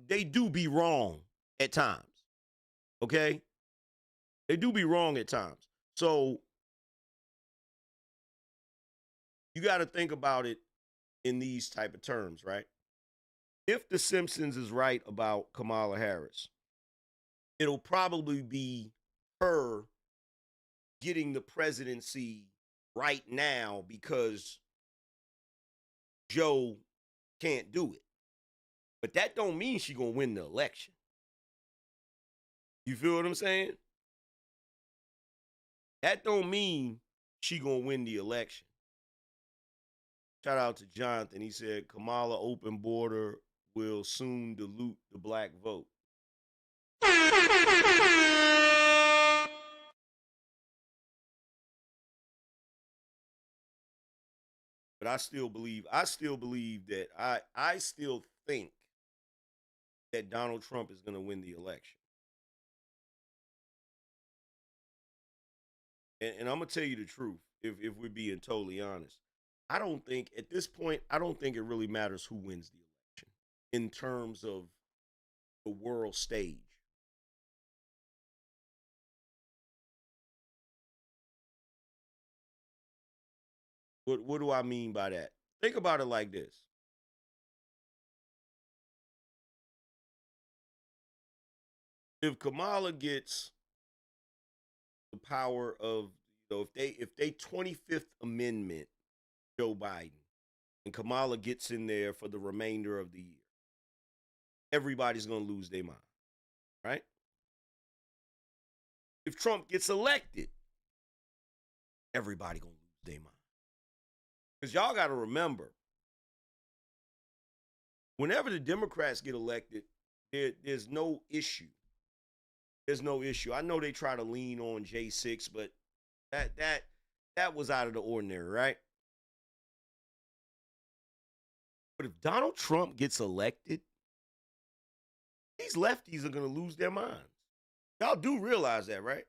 they do be wrong at times. Okay? They do be wrong at times. So you got to think about it in these type of terms, right? If The Simpsons is right about Kamala Harris, it'll probably be her getting the presidency right now because Joe can't do it. But that don't mean she's going to win the election. You feel what I'm saying? That don't mean she going to win the election. Shout out to Jonathan. He said, Kamala open border will soon dilute the black vote. But I still believe that I still think that Donald Trump is going to win the election. And I'm going to tell you the truth, if we're being totally honest. I don't think, at this point, it really matters who wins the election in terms of the world stage. What do I mean by that? Think about it like this. If Kamala gets the power of, if they 25th Amendment Joe Biden and Kamala gets in there for the remainder of the year, everybody's going to lose their mind, right? If Trump gets elected, everybody going to lose their mind. Because y'all got to remember, whenever the Democrats get elected, there's no issue. There's no issue. I know they try to lean on J6, but that was out of the ordinary, right? But if Donald Trump gets elected, these lefties are going to lose their minds. Y'all do realize that, right?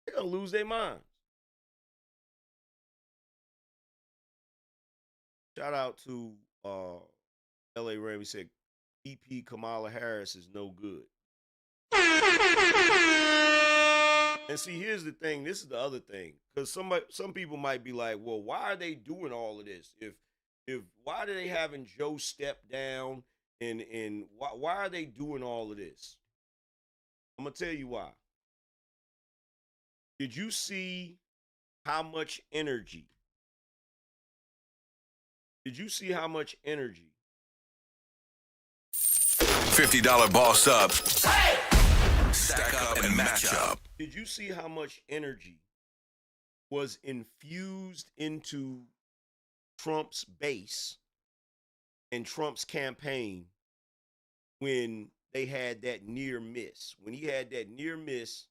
They're going to lose their minds. Shout out to L.A. Ram. He said, EP Kamala Harris is no good. And see, here's the thing. This is the other thing. Because some people might be like, well, why are they doing all of this? If why are they having Joe step down? And why are they doing all of this? I'm going to tell you why. Did you see how much energy? Did you see how much energy? $50 boss up. Hey! Stack up and match up. Did you see how much energy was infused into Trump's base and Trump's campaign when they had that near miss? When he had that near miss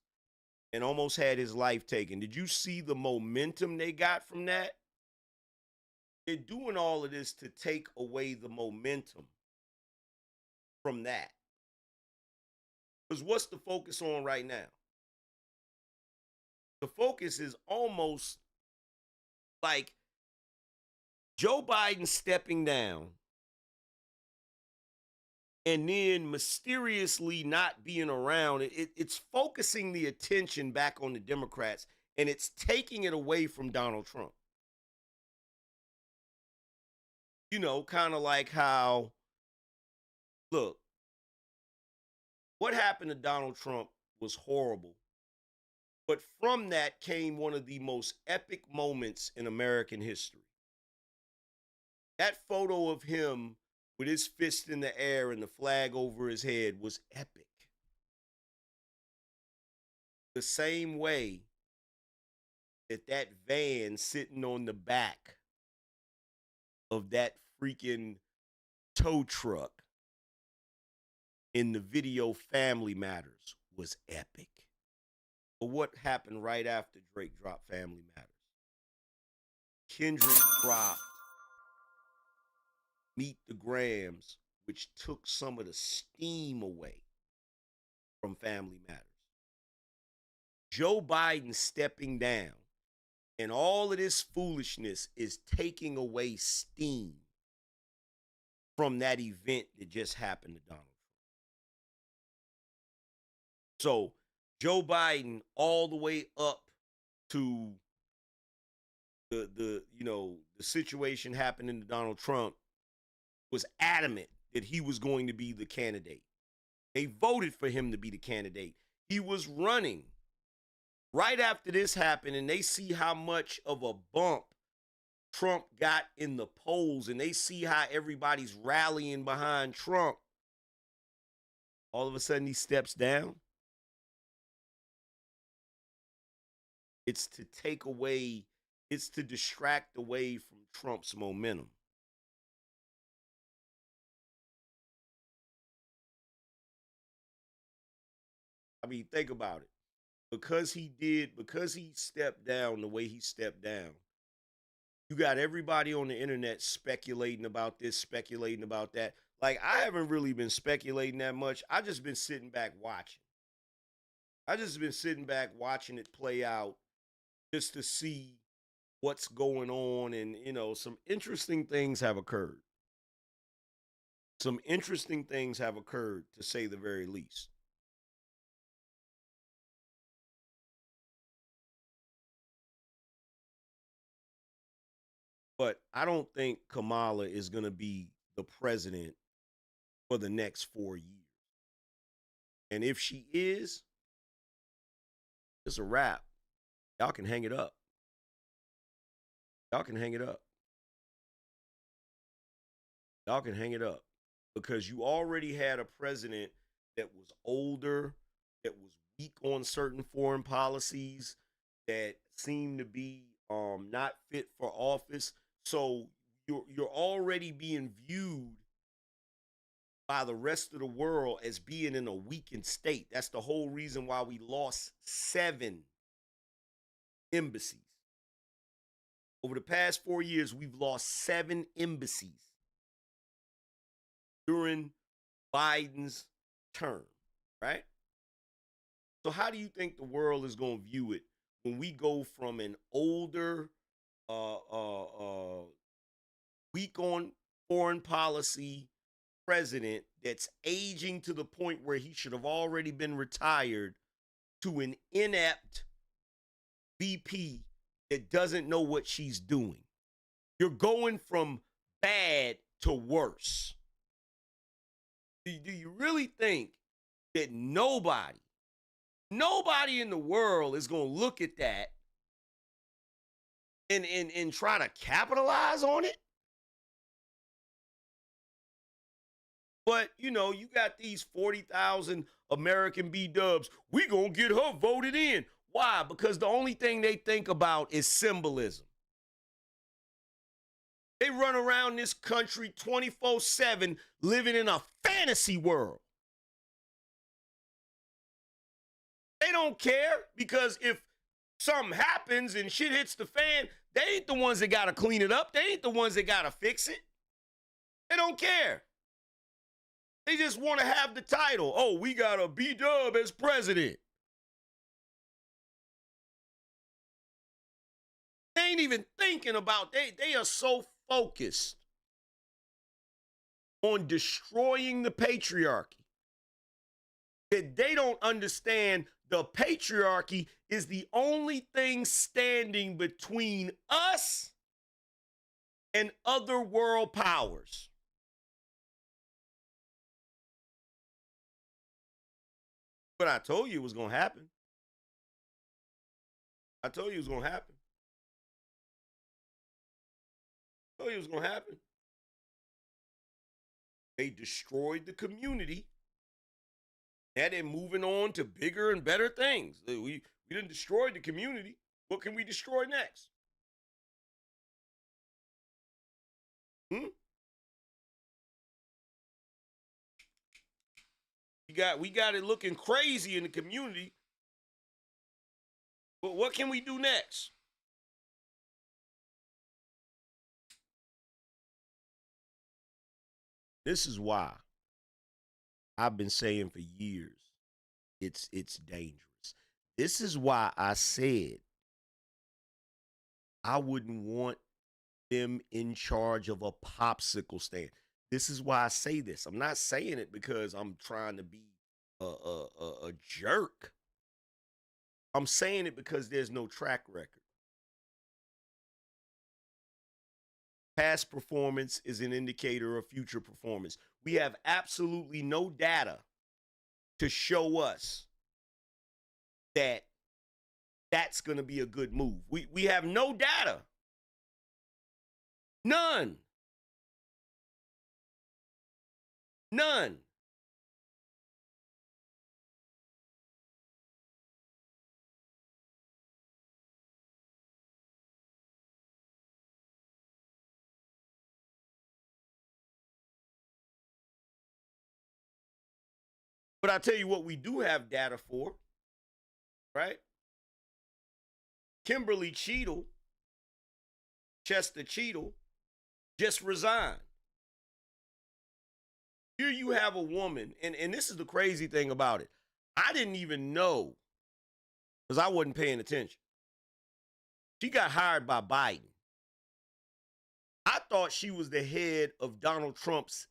and almost had his life taken. Did you see the momentum they got from that? They're doing all of this to take away the momentum from that. Because what's the focus on right now? The focus is almost like Joe Biden stepping down and then mysteriously not being around. It's focusing the attention back on the Democrats, and it's taking it away from Donald Trump. kind of like how, look, what happened to Donald Trump was horrible. But from that came one of the most epic moments in American history. That photo of him with his fist in the air and the flag over his head was epic. The same way that van sitting on the back of that freaking tow truck in the video Family Matters was epic. But what happened right after Drake dropped Family Matters? Kendrick dropped Meet the Grams, which took some of the steam away from Family Matters. Joe Biden stepping down and all of this foolishness is taking away steam from that event that just happened to Donald Trump. So Joe Biden all the way up to the situation happening to Donald Trump was adamant that he was going to be the candidate. They voted for him to be the candidate. He was running. Right after this happened, and they see how much of a bump Trump got in the polls, and they see how everybody's rallying behind Trump, all of a sudden he steps down. It's to take away, it's to distract away from Trump's momentum. I mean, think about it. Because he stepped down the way he stepped down, you got everybody on the internet speculating about this, speculating about that. Like, I haven't really been speculating that much. I just been sitting back watching. I just been sitting back watching it play out just to see what's going on. And, some interesting things have occurred. Some interesting things have occurred, to say the very least. But I don't think Kamala is going to be the president for the next 4 years. And if she is, it's a wrap. Y'all can hang it up. Y'all can hang it up. Y'all can hang it up. Because you already had a president that was older, that was weak on certain foreign policies, that seemed to be not fit for office. So you're already being viewed by the rest of the world as being in a weakened state. That's the whole reason why we lost 7 embassies. Over the past 4 years, we've lost 7 embassies during Biden's term, right? So how do you think the world is going to view it when we go from an older, weak on foreign policy president that's aging to the point where he should have already been retired to an inept VP that doesn't know what she's doing? You're going from bad to worse. Do you really think that nobody in the world is going to look at that and try to capitalize on it? But, you got these 40,000 American B-dubs. We going to get her voted in. Why? Because the only thing they think about is symbolism. They run around this country 24/7 living in a fantasy world. They don't care, because if something happens and shit hits the fan, they ain't the ones that got to clean it up. They ain't the ones that got to fix it. They don't care. They just want to have the title. Oh, we got a B-dub as president. They ain't even thinking about, they are so focused on destroying the patriarchy that they don't understand the patriarchy is the only thing standing between us and other world powers. But I told you it was going to happen. I told you it was going to happen. I told you it was going to happen. They destroyed the community. Now they're moving on to bigger and better things. We didn't destroy the community. What can we destroy next? We got it looking crazy in the community. But what can we do next? This is why I've been saying for years it's dangerous. This is why I said I wouldn't want them in charge of a popsicle stand. This is why I say this. I'm not saying it because I'm trying to be a jerk. I'm saying it because there's no track record. Past performance is an indicator of future performance. We have absolutely no data to show us that that's going to be a good move. We have no data. None. None. But I'll tell you what we do have data for, right? Kimberly Cheadle, Chester Cheadle, just resigned. Here you have a woman, and this is the crazy thing about it. I didn't even know because I wasn't paying attention. She got hired by Biden. I thought she was the head of Donald Trump's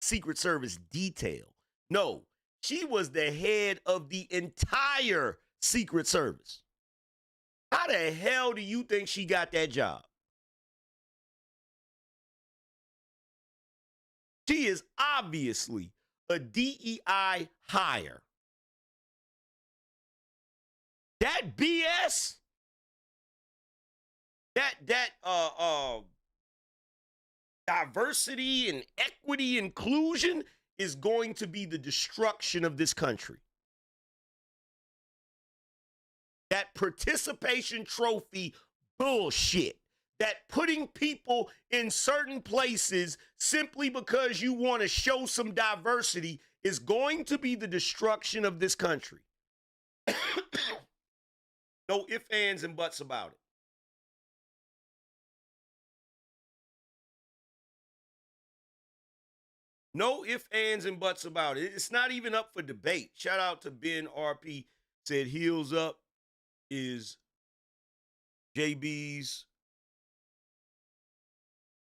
Secret Service detail. No, she was the head of the entire Secret Service. How the hell do you think she got that job? She is obviously a DEI hire. That BS, that diversity and equity inclusion is going to be the destruction of this country. That participation trophy bullshit. That putting people in certain places simply because you want to show some diversity is going to be the destruction of this country. No ifs, ands, and buts about it. No ifs, ands, and buts about it. It's not even up for debate. Shout out to Ben RP, said heels up is JB's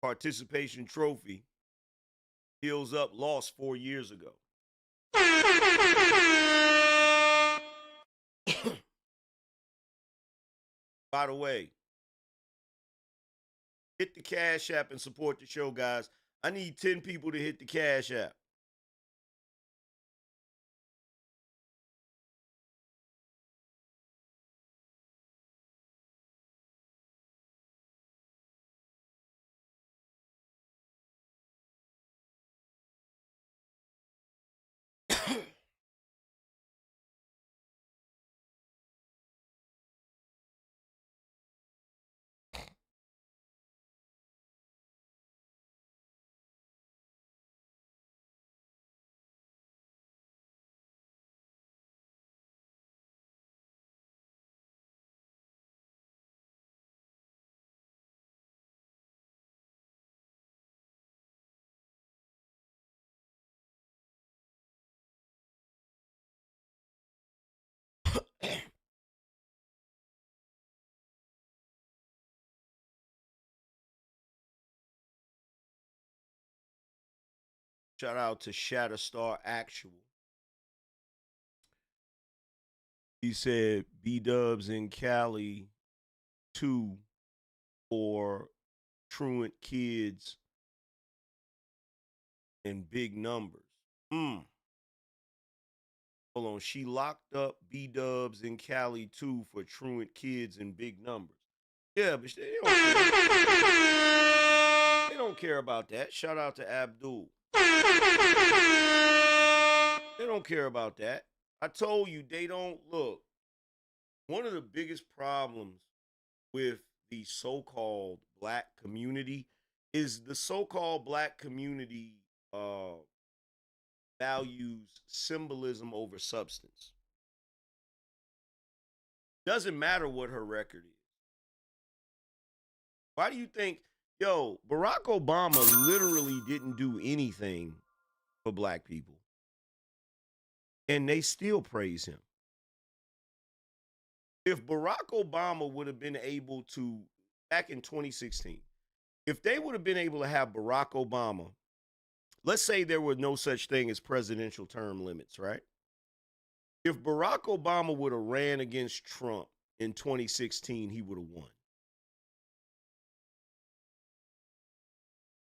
participation trophy. Heels up lost 4 years ago. By the way, hit the Cash App and support the show, guys. I need 10 people to hit the Cash App. Shout out to Shatterstar Actual. He said B-Dubs in Cali 2 for truant kids in big numbers. Hold on. She locked up B-dubs in Cali, too, for truant kids in big numbers. Yeah, but they don't care. They don't care about that. Shout out to Abdul. They don't care about that. I told you, they don't look. One of the biggest problems with the so-called black community is the so-called black community values symbolism over substance. Doesn't matter what her record is. Why do you think, Barack Obama literally didn't do anything for black people, and they still praise him? If Barack Obama would have been able to, back in 2016, if they would have been able to have Barack Obama, let's say there were no such thing as presidential term limits, right? If Barack Obama would have ran against Trump in 2016, he would have won.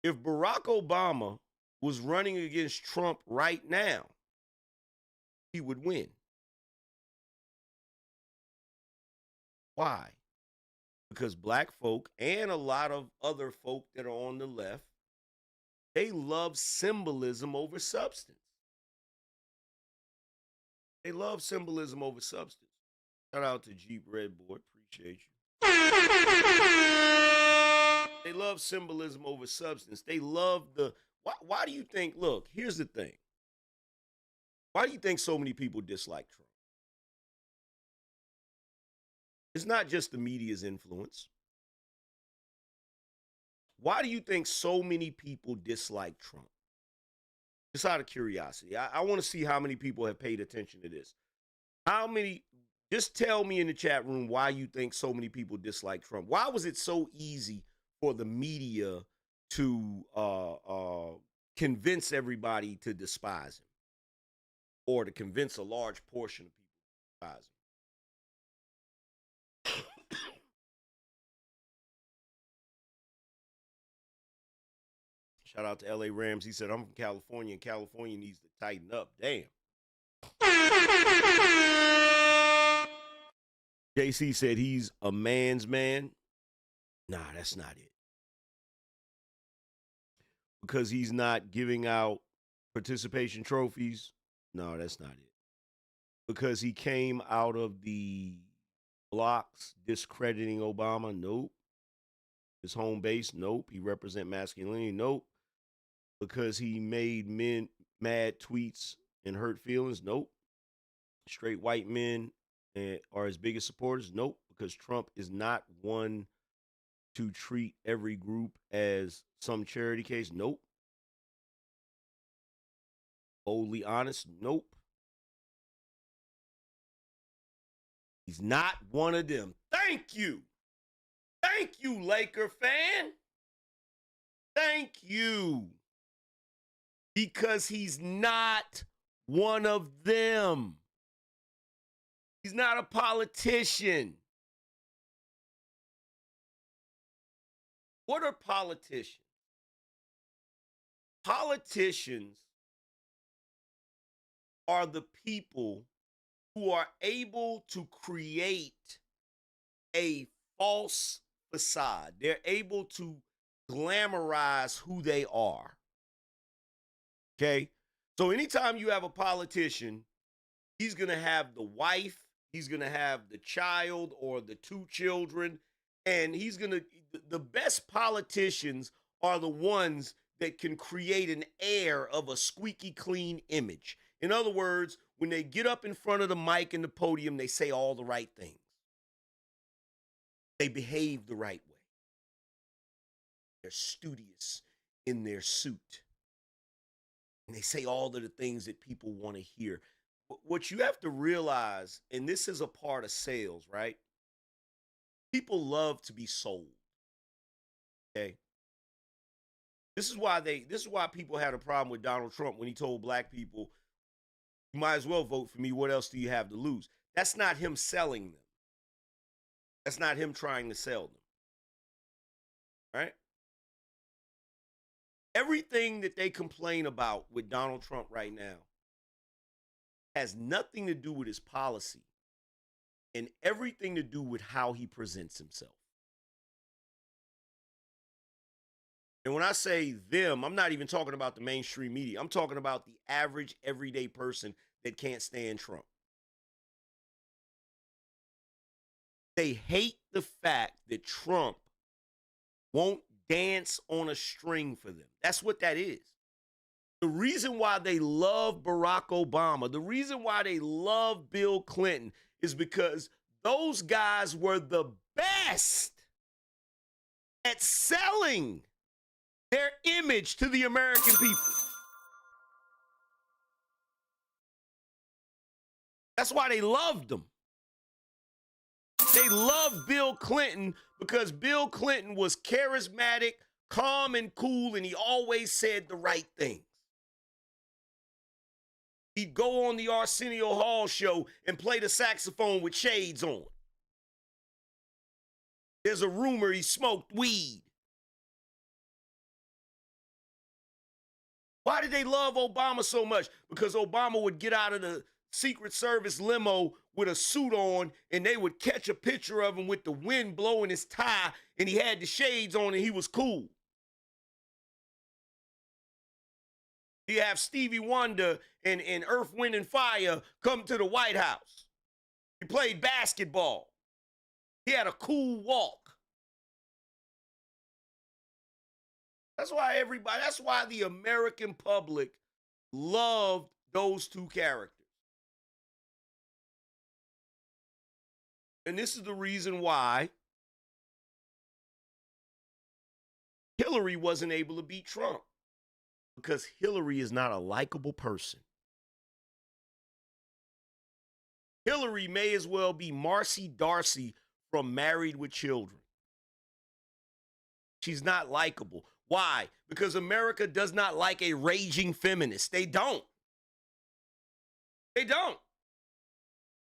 If Barack Obama was running against Trump right now, he would win. Why? Because black folk and a lot of other folk that are on the left, they love symbolism over substance. They love symbolism over substance. Shout out to Jeep Redboard. Appreciate you. They love symbolism over substance. They love the... Why do you think... Look, here's the thing. Why do you think so many people dislike Trump? It's not just the media's influence. Why do you think so many people dislike Trump? Just out of curiosity. I want to see how many people have paid attention to this. How many... Just tell me in the chat room why you think so many people dislike Trump. Why was it so easy for the media to convince everybody to despise him, or to convince a large portion of people to despise him? Shout out to LA Rams. He said, I'm from California, and California needs to tighten up. Damn. JC said he's a man's man. Nah, that's not it. Because he's not giving out participation trophies. No, that's not it. Because he came out of the blocks discrediting Obama. Nope. His home base. Nope. He represent masculinity. Nope. Because he made men mad tweets and hurt feelings. Nope. Straight white men are his biggest supporters. Nope. Because Trump is not one to treat every group as some charity case. Nope. Boldly honest. Nope. He's not one of them. Thank you. Thank you, Laker fan. Thank you. Because he's not one of them. He's not a politician. What are politicians? Politicians are the people who are able to create a false facade. They're able to glamorize who they are. Okay? So anytime you have a politician, he's going to have the wife, he's going to have the child or the two children, and he's going to, the best politicians are the ones that can create an air of a squeaky clean image. In other words, when they get up in front of the mic and the podium, they say all the right things. They behave the right way. They're studious in their suit. And they say all of the things that people want to hear. What you have to realize, and this is a part of sales, right? People love to be sold. Okay? This is why people had a problem with Donald Trump when he told black people, you might as well vote for me. What else do you have to lose? That's not him selling them. That's not him trying to sell them. Right? Everything that they complain about with Donald Trump right now has nothing to do with his policy and everything to do with how he presents himself. And when I say them, I'm not even talking about the mainstream media. I'm talking about the average, everyday person that can't stand Trump. They hate the fact that Trump won't dance on a string for them. That's what that is. The reason why they love Barack Obama, the reason why they love Bill Clinton is because those guys were the best at selling their image to the American people. That's why they loved them. They loved Bill Clinton because Bill Clinton was charismatic, calm, and cool, and he always said the right things. He'd go on the Arsenio Hall show and play the saxophone with shades on. There's a rumor he smoked weed. Why did they love Obama so much? Because Obama would get out of the Secret Service limo with a suit on, and they would catch a picture of him with the wind blowing his tie, and he had the shades on, and he was cool. You have Stevie Wonder and Earth, Wind, and Fire come to the White House. He played basketball. He had a cool walk. That's why the American public loved those two characters. And this is the reason why Hillary wasn't able to beat Trump. Because Hillary is not a likable person. Hillary may as well be Marcy Darcy from Married with Children. She's not likable. Why? Because America does not like a raging feminist. They don't. They don't.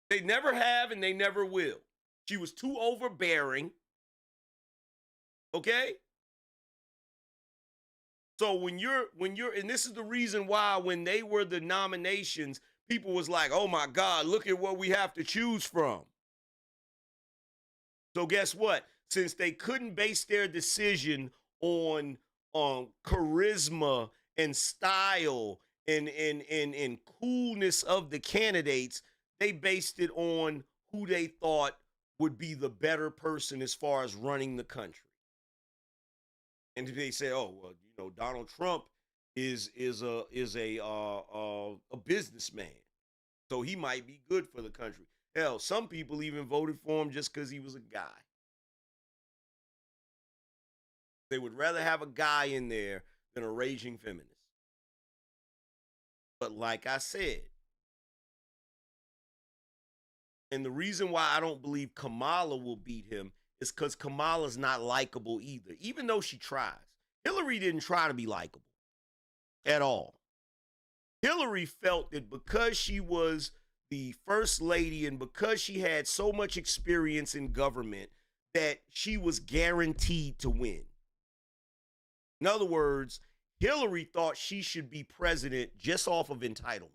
They never have and they never will. She was too overbearing. Okay? So when you're, and this is the reason why when they were the nominations, people was like, oh my God, look at what we have to choose from. So guess what? Since they couldn't base their decision on charisma and style and coolness of the candidates, they based it on who they thought would be the better person as far as running the country. And they say, oh, well, you know, Donald Trump is a businessman, so he might be good for the country. Hell, some people even voted for him just because he was a guy. They would rather have a guy in there than a raging feminist. But like I said, and the reason why I don't believe Kamala will beat him is because Kamala's not likable either, even though she tries. Hillary didn't try to be likable at all. Hillary felt that because she was the first lady and because she had so much experience in government that she was guaranteed to win. In other words, Hillary thought she should be president just off of entitlement.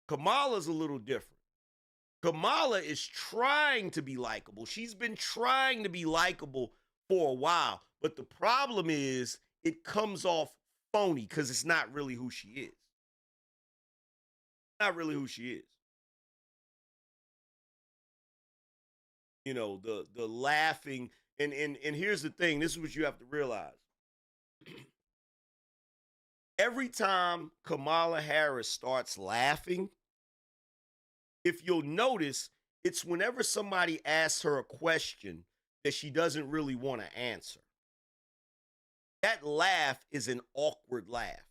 Kamala's a little different. Kamala is trying to be likable. She's been trying to be likable for a while. But the problem is it comes off phony because it's not really who she is. Not really who she is. You know, the laughing. And here's the thing. This is what you have to realize. Every time Kamala Harris starts laughing, if you'll notice, it's whenever somebody asks her a question that she doesn't really want to answer. That laugh is an awkward laugh.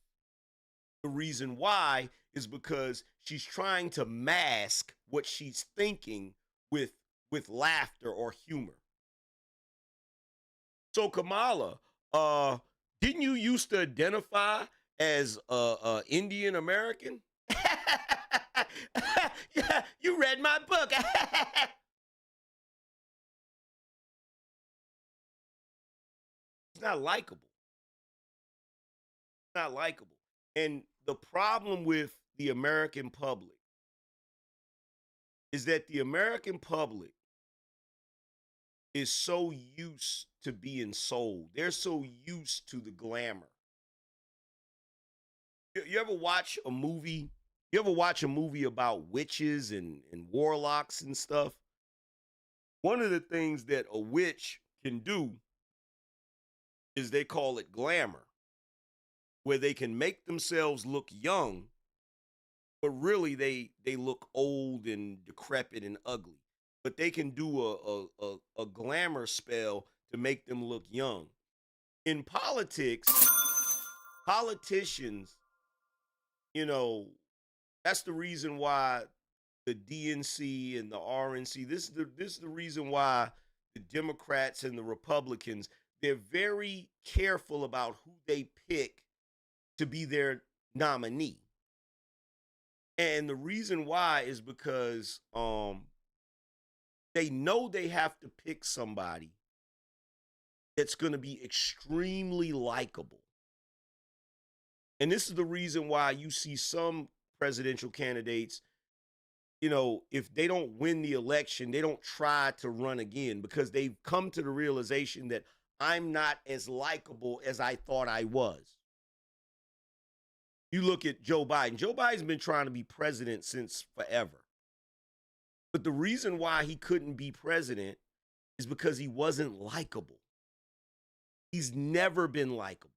The reason why is because she's trying to mask what she's thinking with laughter or humor. So Kamala, didn't you used to identify as Indian American? Yeah, you read my book. not likable. Not likable. And the problem with the American public is that the American public is so used to being sold. They're so used to the glamour. You ever watch a movie? You ever watch a movie about witches and warlocks and stuff? One of the things that a witch can do is they call it glamour, where they can make themselves look young, but really they look old and decrepit and ugly. But they can do a glamour spell to make them look young. In politics, politicians, you know, that's the reason why the DNC and the RNC, this is the reason why the Democrats and the Republicans, they're very careful about who they pick to be their nominee. And the reason why is because they know they have to pick somebody that's going to be extremely likable. And this is the reason why you see some presidential candidates, you know, if they don't win the election, they don't try to run again because they've come to the realization that I'm not as likable as I thought I was. You look at Joe Biden. Joe Biden's been trying to be president since forever. But the reason why he couldn't be president is because he wasn't likable. He's never been likable.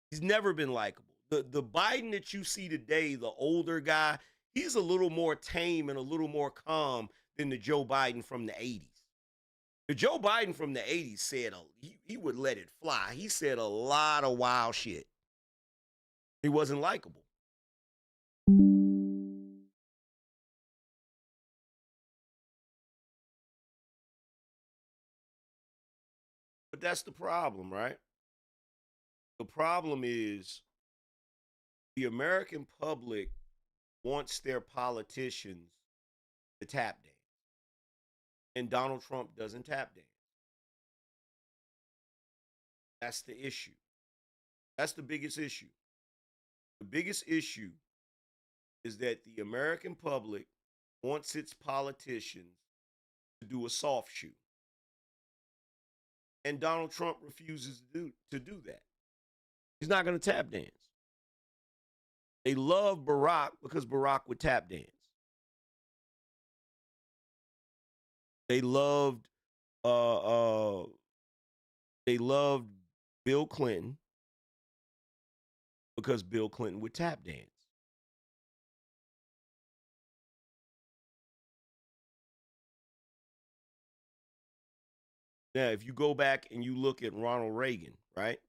He's never been likable. The Biden that you see today, the older guy, he's a little more tame and a little more calm than the Joe Biden from the 80s. The Joe Biden from the 80s said he would let it fly. He said a lot of wild shit. He wasn't likable. But that's the problem, right? The problem is the American public wants their politicians to tap dance. And Donald Trump doesn't tap dance. That's the issue. That's the biggest issue. The biggest issue is that the American public wants its politicians to do a soft shoe. And Donald Trump refuses to do that. He's not going to tap dance. They love Barack because Barack would tap dance. They loved Bill Clinton because Bill Clinton would tap dance. Now, if you go back and you look at Ronald Reagan, right?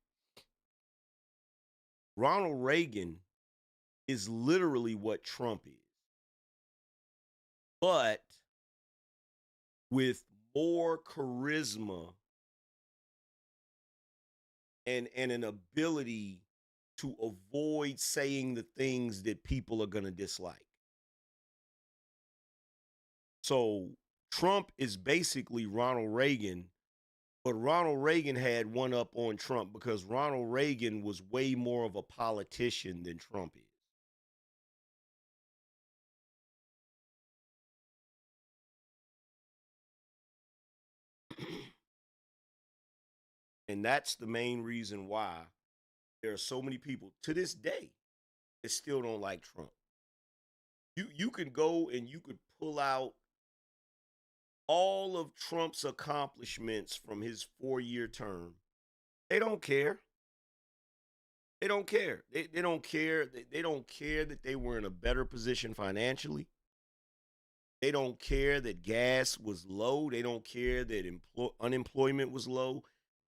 Ronald Reagan is literally what Trump is, but with more charisma and an ability to avoid saying the things that people are going to dislike. So Trump is basically Ronald Reagan, but Ronald Reagan had one up on Trump because Ronald Reagan was way more of a politician than Trump is. And that's the main reason why there are so many people to this day that still don't like Trump. You can go and you could pull out all of Trump's accomplishments from his 4-year term. They don't care. They don't care. They don't care. They don't care that they were in a better position financially. They don't care that gas was low. They don't care that unemployment was low.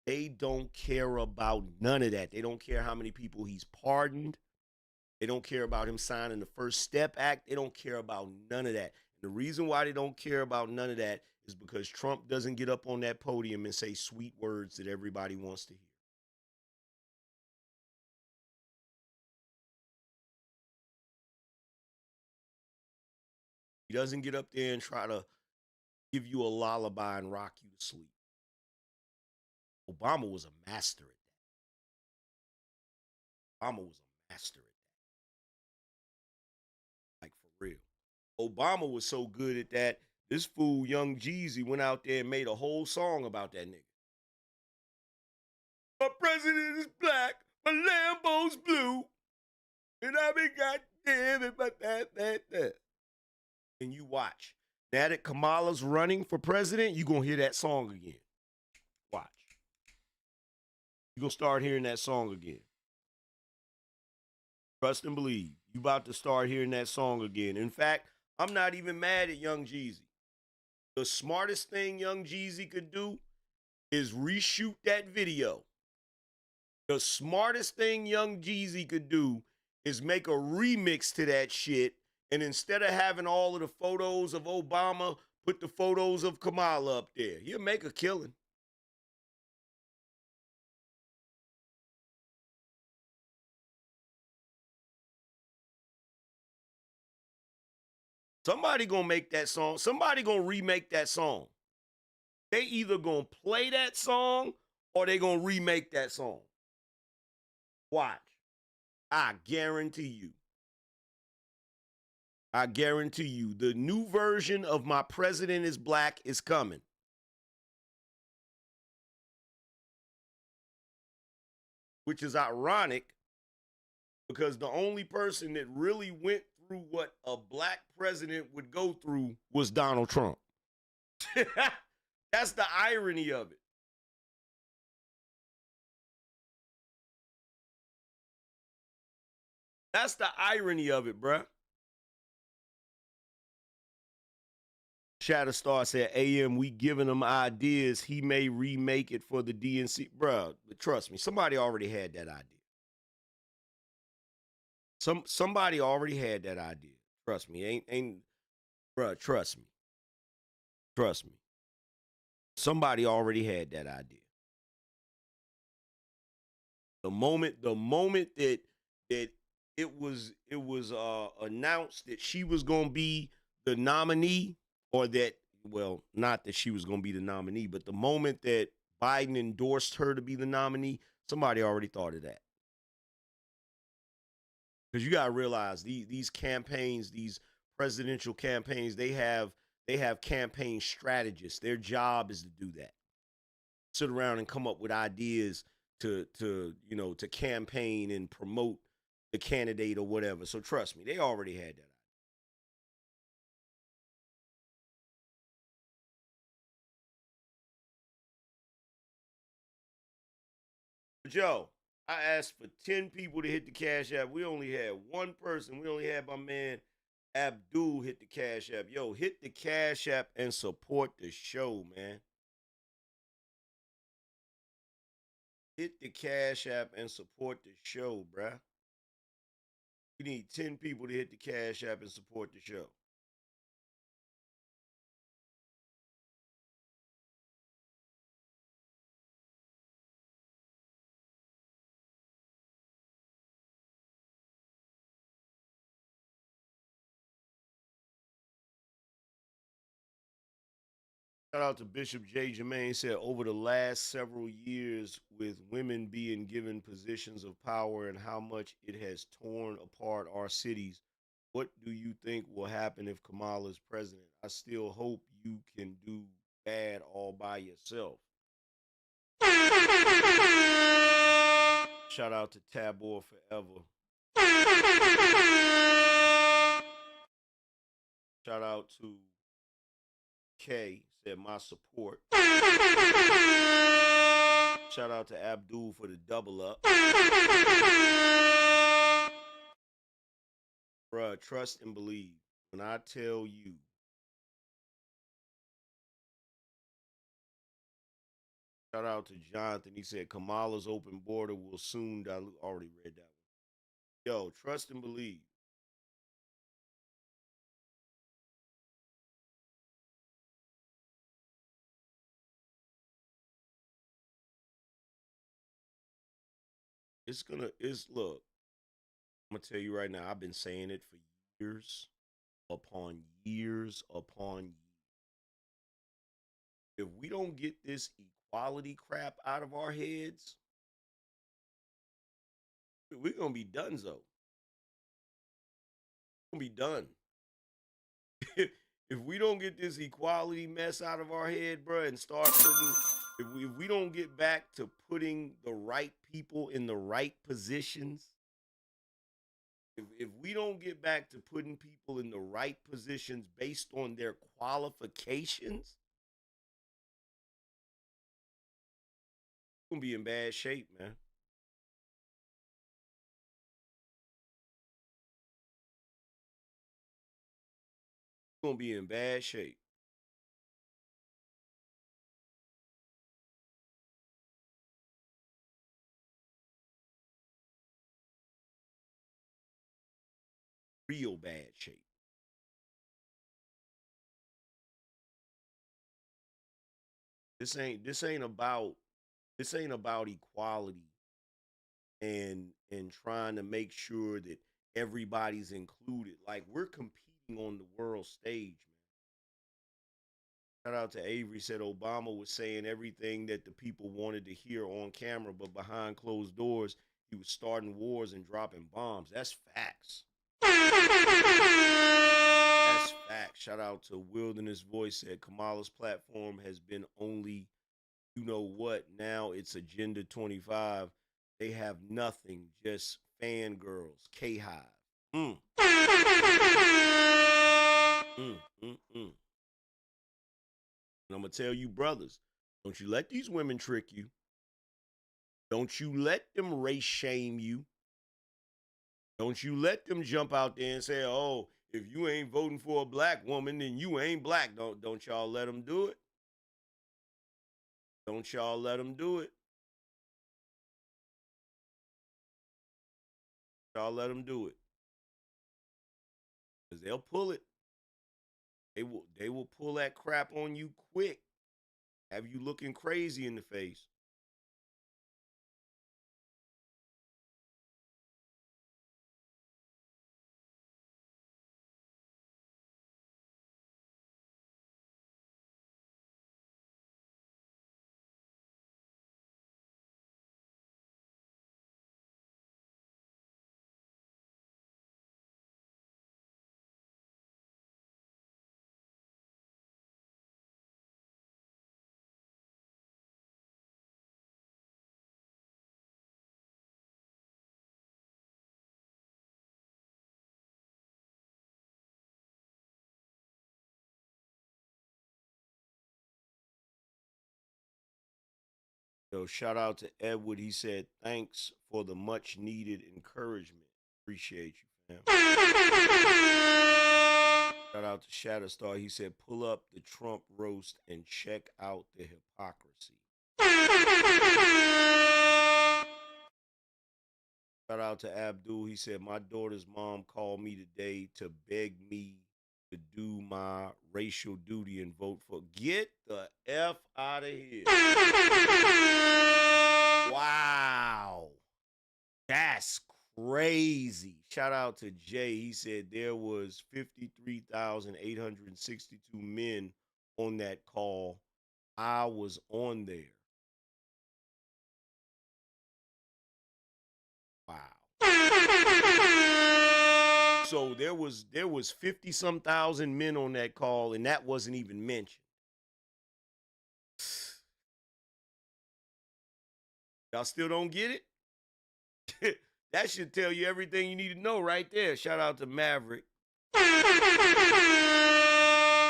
They don't care about none of that. They don't care how many people he's pardoned. They don't care about him signing the First Step Act. They don't care about none of that. And the reason why they don't care about none of that is because Trump doesn't get up on that podium and say sweet words that everybody wants to hear. He doesn't get up there and try to give you a lullaby and rock you to sleep. Obama was a master at that. Obama was a master at that. Like, for real. Obama was so good at that. This fool, Young Jeezy, went out there and made a whole song about that nigga. My president is black, my Lambo's blue, and I be goddamn it, but that. And you watch. Now that Kamala's running for president, you gonna hear that song again. Watch. You gonna start hearing that song again. Trust and believe. You about to start hearing that song again. In fact, I'm not even mad at Young Jeezy. The smartest thing Young Jeezy could do is reshoot that video. The smartest thing Young Jeezy could do is make a remix to that shit, and instead of having all of the photos of Obama, put the photos of Kamala up there. He'll make a killing. Somebody gonna make that song. Somebody gonna remake that song. They either gonna play that song or they gonna remake that song. Watch. I guarantee you. I guarantee you. The new version of My President is Black is coming. Which is ironic because the only person that really went through what a black president would go through was Donald Trump. That's the irony of it. That's the irony of it, bruh. Shatterstar said, AM, we giving him ideas. He may remake it for the DNC. Bruh, trust me, somebody already had that idea. Somebody already had that idea. Trust me. Bruh, trust me. Trust me. Somebody already had that idea. The moment that it was announced that she was gonna be the nominee, or that, well, not that she was gonna be the nominee, but the moment that Biden endorsed her to be the nominee, somebody already thought of that. Because you gotta realize these campaigns, these presidential campaigns, they have campaign strategists. Their job is to do that. Sit around and come up with ideas to campaign and promote the candidate or whatever. So trust me, they already had that. Joe, I asked for 10 people to hit the Cash App. We only had one person. We only had my man Abdul hit the Cash App. Yo, hit the Cash App and support the show, man. Hit the Cash App and support the show, bruh. We need 10 people to hit the Cash App and support the show. Shout out to Bishop J. Jermaine, said over the last several years with women being given positions of power and how much it has torn apart our cities, what do you think will happen if Kamala is president? I still hope you can do bad all by yourself. Shout out to Tabor Forever. Shout out to K, said my support. Shout out to Abdul for the double up. Bruh, trust and believe. When I tell you, shout out to Jonathan. He said Kamala's open border will soon dilute. Already read that one. Yo, trust and believe. Look, I'm gonna tell you right now, I've been saying it for years upon years upon years. If we don't get this equality crap out of our heads, we're gonna be donezo. We're gonna be done. If we don't get this equality mess out of our head, bro, and start putting, if we don't get back to putting the right people in the right positions, if we don't get back to putting people in the right positions based on their qualifications, we're gonna be in bad shape, man. We're gonna be in bad shape. Real bad shape. This ain't about equality and trying to make sure that everybody's included. Like, we're competing on the world stage, man. Shout out to Avery, said Obama was saying everything that the people wanted to hear on camera, but behind closed doors, he was starting wars and dropping bombs. That's facts. That's facts. Shout out to Wilderness Voice, said Kamala's platform has been only, you know what, now it's Agenda 25. They have nothing, just fangirls, K-Hive. Mm. Mm, mm, mm. And I'm going to tell you, brothers, don't you let these women trick you. Don't you let them race shame you. Don't you let them jump out there and say, oh, if you ain't voting for a black woman, then you ain't black. Don't y'all let them do it. Don't y'all let them do it. Y'all let them do it. Because they'll pull it. They will pull that crap on you quick. Have you looking crazy in the face. So shout out to Edward. He said, thanks for the much needed encouragement. Appreciate you, fam. Shout out to Shatterstar. He said, pull up the Trump roast and check out the hypocrisy. Shout out to Abdul. He said, my daughter's mom called me today to beg me to do my racial duty and vote for. Get the F out of here. Wow. That's crazy. Shout out to Jay. He said there was 53,862 men on that call. I was on there. Wow. So there was 50 some thousand men on that call, and that wasn't even mentioned. Y'all still don't get it? That should tell you everything you need to know right there. Shout out to Maverick.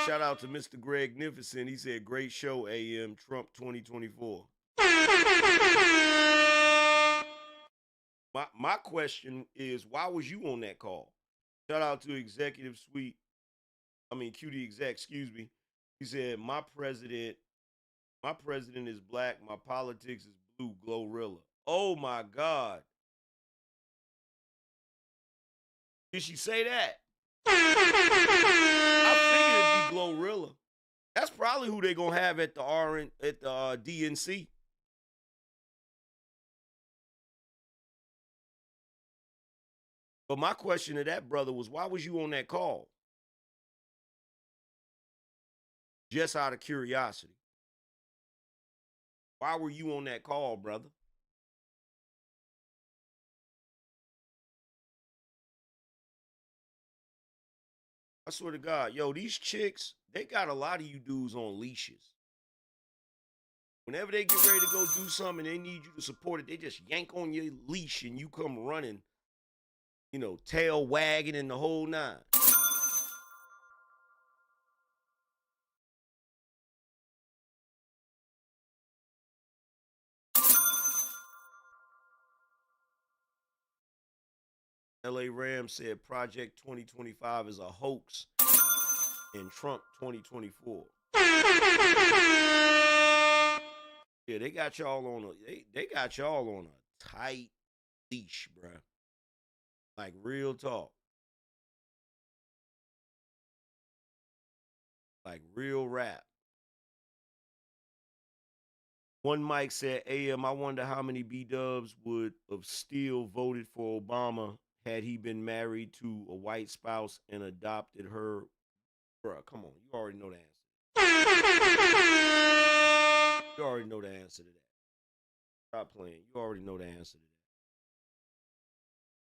Shout out to Mr. Greg Nificent. He said, great show, AM Trump 2024. My question is, why was you on that call? Shout out to Executive Suite. QD Exec, excuse me. He said, my president is black. My politics is blue. Glorilla. Oh my God. Did she say that? I figured it'd be Glorilla. That's probably who they gonna have at the DNC. But my question to that brother was, why was you on that call? Just out of curiosity. Why were you on that call, brother? I swear to God, yo, these chicks, they got a lot of you dudes on leashes. Whenever they get ready to go do something, they need you to support it. They just yank on your leash and you come running, you know, tail wagging and the whole nine. LA Rams said Project 2025 is a hoax and Trump 2024. Yeah, they got y'all on they got y'all on a tight leash, bruh. Like real talk. Like real rap. One Mike said, AM, I wonder how many B-dubs would have still voted for Obama had he been married to a white spouse and adopted her. Bruh, come on. You already know the answer. You already know the answer to that. Stop playing. You already know the answer to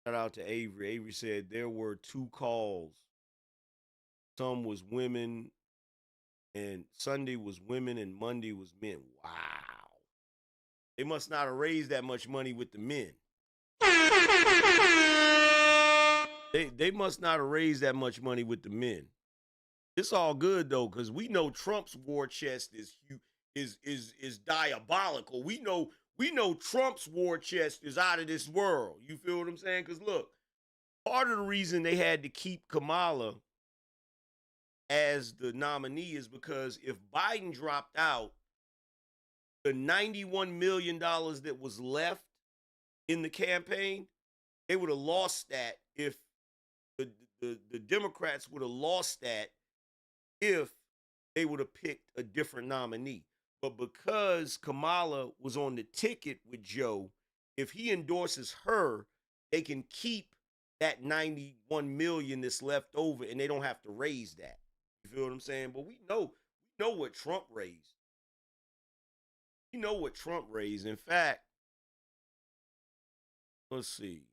that. Shout out to Avery. Avery said there were 2 calls. Some was women, and Sunday was women, and Monday was men. Wow. They must not have raised that much money with the men. They must not have raised that much money with the men. It's all good though, because we know Trump's war chest is diabolical. We know Trump's war chest is out of this world. You feel what I'm saying? Because look, part of the reason they had to keep Kamala as the nominee is because if Biden dropped out, the $91 million that was left in the campaign, they would have lost that if the Democrats would have lost that if they would have picked a different nominee. But because Kamala was on the ticket with Joe, if he endorses her, they can keep that 91 million that's left over and they don't have to raise that. You feel what I'm saying? But we know what Trump raised. We know what Trump raised. In fact, let's see.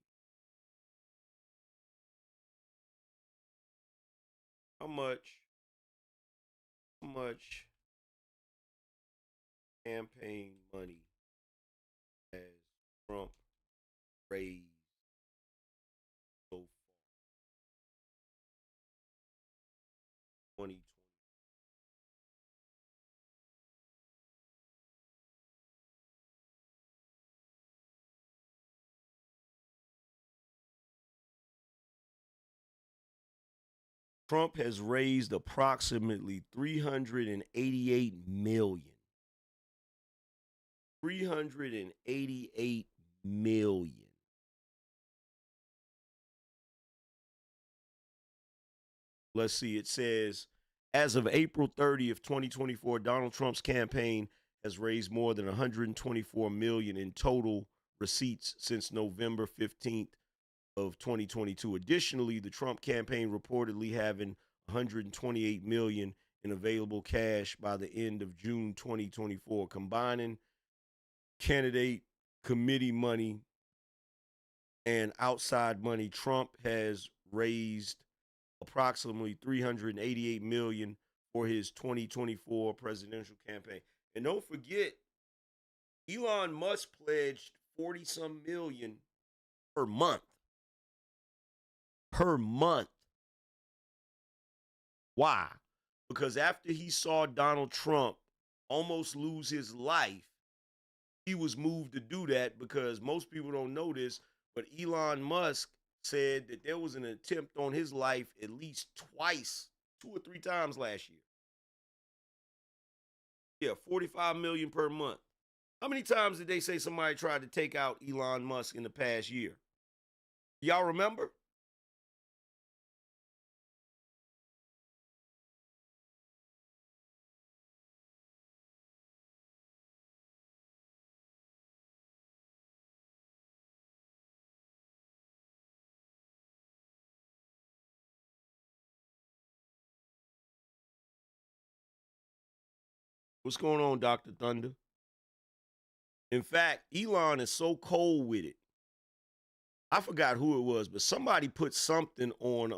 How much campaign money has Trump raised so far? 2020. Trump has raised approximately 388 million. 388 million. Let's see. It says, as of April 30th, 2024, Donald Trump's campaign has raised more than 124 million in total receipts since November 15th of 2022. Additionally, the Trump campaign reportedly having 128 million in available cash by the end of June 2024, combining candidate committee money and outside money. Trump has raised approximately 388 million for his 2024 presidential campaign. And don't forget, Elon Musk pledged 40 some million per month. Per month. Why? Because after he saw Donald Trump almost lose his life, he was moved to do that because most people don't know this, but Elon Musk said that there was an attempt on his life at least twice, 2 or 3 times last year. Yeah, 45 million per month. How many times did they say somebody tried to take out Elon Musk in the past year? Y'all remember? What's going on, Dr. Thunder? In fact, Elon is so cold with it. I forgot who it was, but somebody put something on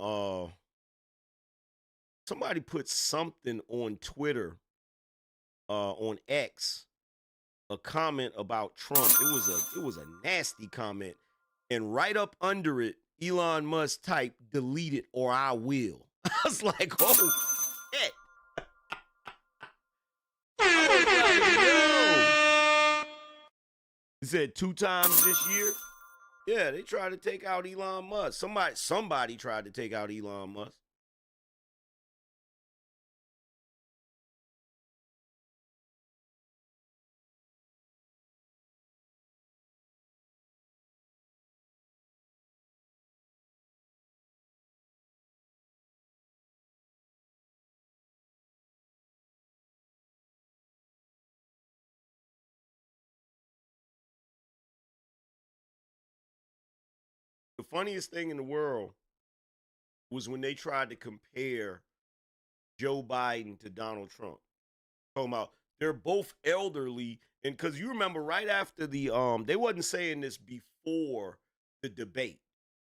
Twitter, on X, a comment about Trump. It was a nasty comment. And right up under it, Elon Musk typed, delete it or I will. I was like, oh shit. I was like, yo. He said 2 times this year. Yeah, they tried to take out Elon Musk. Somebody tried to take out Elon Musk. The funniest thing in the world was when they tried to compare Joe Biden to Donald Trump. Talking about they're both elderly, and because you remember right after the they wasn't saying this before the debate,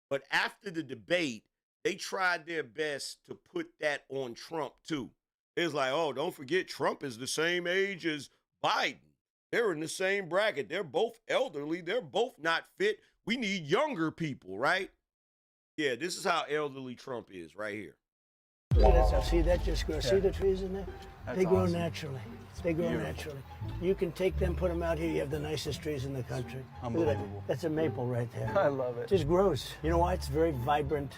but after the debate, they tried their best to put that on Trump too. It was like, oh, don't forget Trump is the same age as Biden. They're in the same bracket. They're both elderly. They're both not fit. We need younger people, right? Yeah, this is how elderly Trump is right here. Look at that stuff. See that just grows. Yeah. See the trees in there? That's They grow awesome. naturally. They grow beautiful. naturally. You can take them, put them out here. You have the nicest trees in the country. Look at that. Unbelievable. That's a maple right there. I love it. Just grows. You know why? It's a very vibrant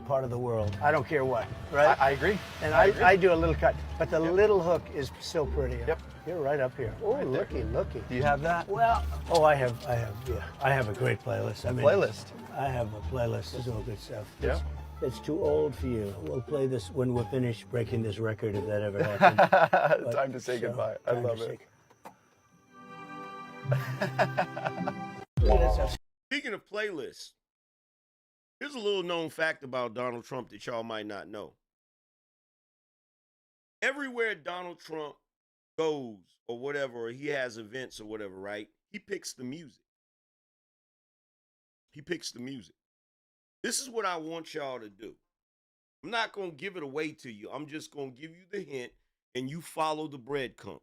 part of the world. I don't care what, right? I agree. And agree. I do a little cut, but the little hook is still prettier. Yep. You're right up here. Oh, Right there. looky. Do you have that? Well, I have a great playlist. I mean, Playlist. I have a playlist. It's all good stuff. Yeah. It's too old for you. We'll play this when we're finished breaking this record, if that ever happens. But, Time to say goodbye. I time to love it. Look at that stuff. Speaking of playlists, here's a little known fact about Donald Trump that y'all might not know. Everywhere Donald Trump goes or whatever, or he has events or whatever, right? He picks the music. He picks the music. This is what I want y'all to do. I'm not going to give it away to you. I'm just going to give you the hint and you follow the breadcrumbs.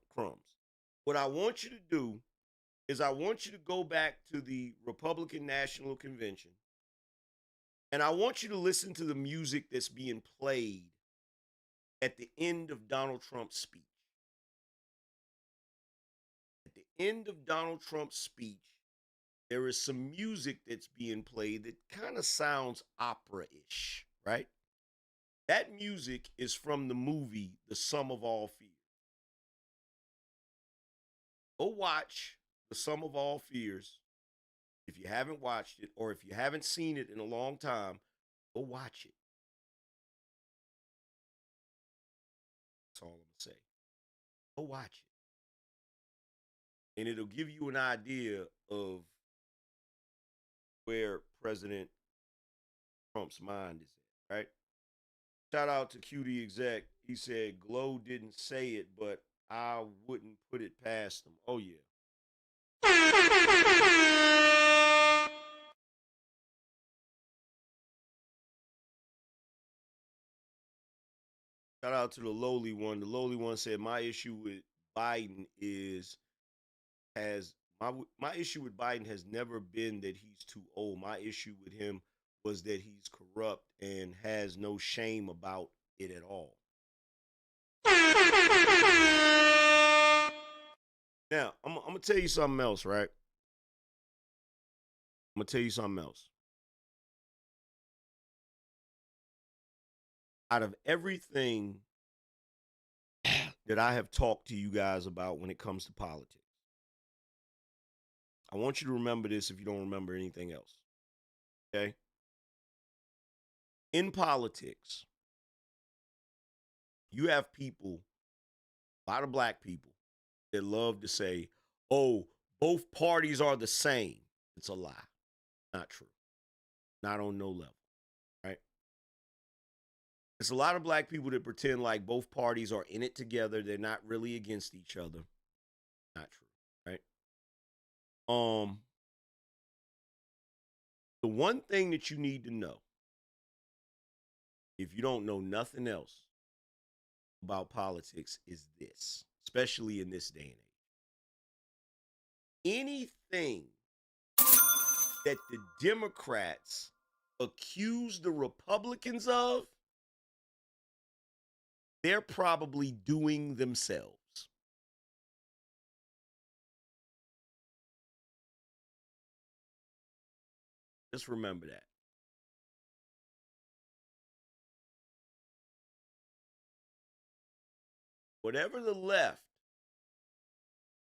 What I want you to do is I want you to go back to the Republican National Convention and I want you to listen to the music that's being played at the end of Donald Trump's speech. At the end of Donald Trump's speech, there is some music that's being played that kind of sounds opera-ish, right? That music is from the movie The Sum of All Fears. Go watch The Sum of All Fears. If you haven't watched it, or if you haven't seen it in a long time, go watch it. That's all I'm going to say. Go watch it. And it'll give you an idea of where President Trump's mind is at, right? Shout out to QD Exec. He said Glow didn't say it, but I wouldn't put it past him. Oh, yeah. Shout out to the lowly one. The lowly one said, my issue with Biden my issue with Biden has never been that he's too old. My issue with him was that he's corrupt and has no shame about it at all. Now, I'm going to tell you something else, right? I'm going to tell you something else. Out of everything that I have talked to you guys about when it comes to politics, I want you to remember this if you don't remember anything else. Okay? In politics, you have people, a lot of black people, that love to say, oh, both parties are the same. It's a lie. Not true. Not on no level. Right? There's a lot of black people that pretend like both parties are in it together. They're not really against each other. Not true. Right? The one thing that you need to know, if you don't know nothing else about politics, is this, especially in this day and age. Anything that the Democrats accuse the Republicans of, they're probably doing themselves. Just remember that. Whatever the left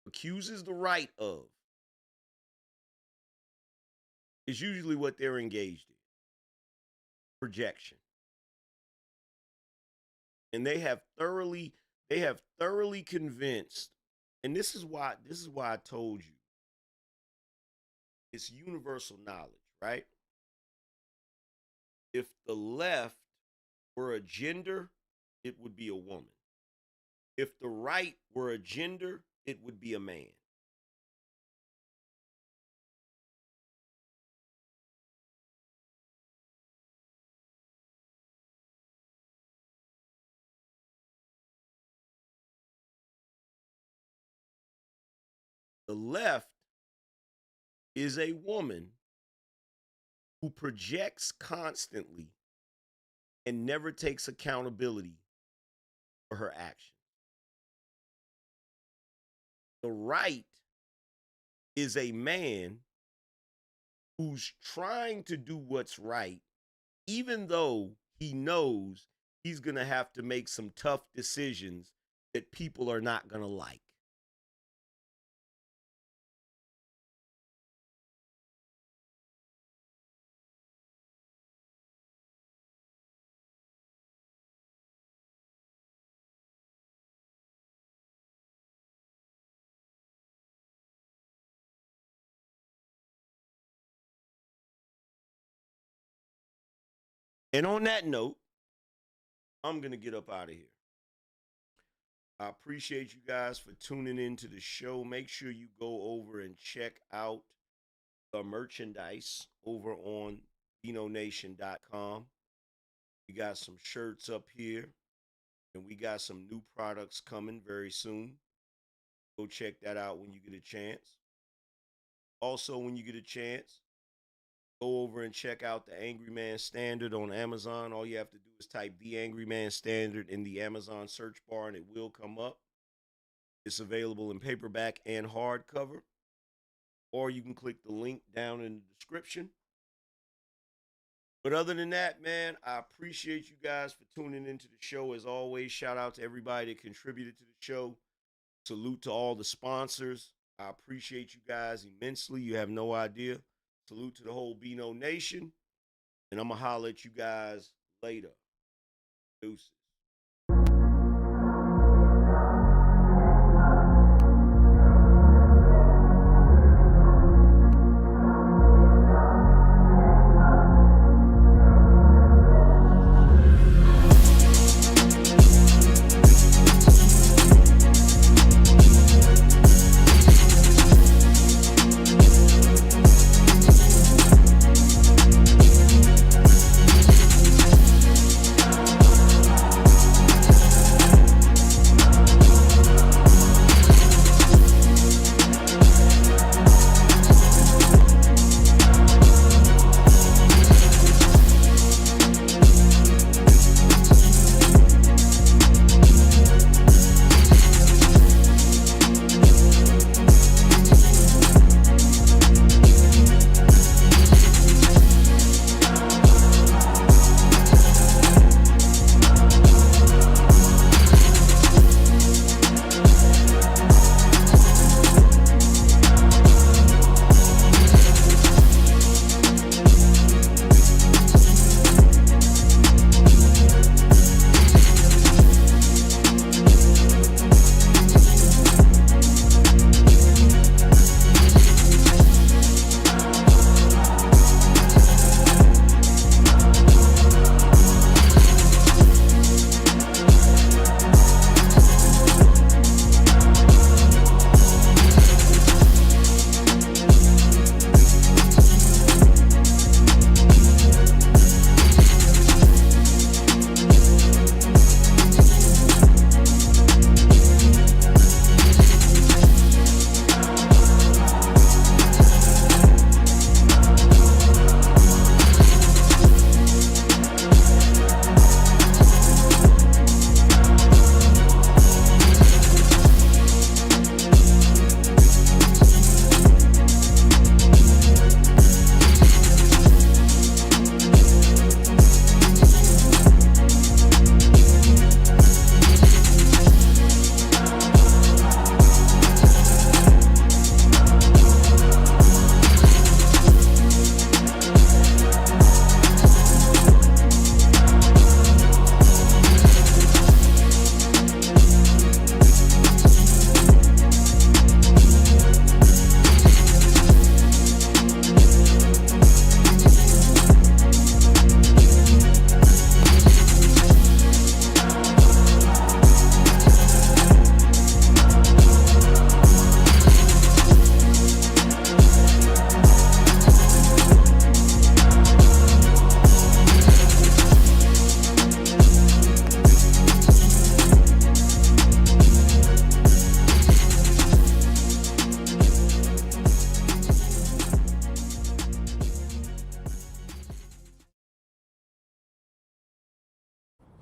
accuses the right of is usually what they're engaged in. Projection. And they have thoroughly convinced, and this is why I told you it's universal knowledge, right? If the left were a gender, it would be a woman. If the right were a gender, it would be a man. The left is a woman who projects constantly and never takes accountability for her actions. The right is a man who's trying to do what's right, even though he knows he's going to have to make some tough decisions that people are not going to like. And on that note, I'm going to get up out of here. I appreciate you guys for tuning into the show. Make sure you go over and check out the merchandise over on BINONation.com. We got some shirts up here, and we got some new products coming very soon. Go check that out when you get a chance. Also, when you get a chance, go over and check out the Angryman Standard on Amazon. All you have to do is type the Angryman Standard in the Amazon search bar and it will come up. It's available in paperback and hardcover. Or you can click the link down in the description. But other than that, man, I appreciate you guys for tuning into the show. As always, shout out to everybody that contributed to the show. Salute to all the sponsors. I appreciate you guys immensely. You have no idea. Salute to the whole BINO Nation. And I'm going to holler at you guys later. Deuces.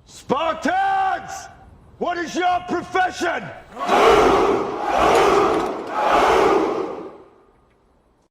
Spartans! What is your profession?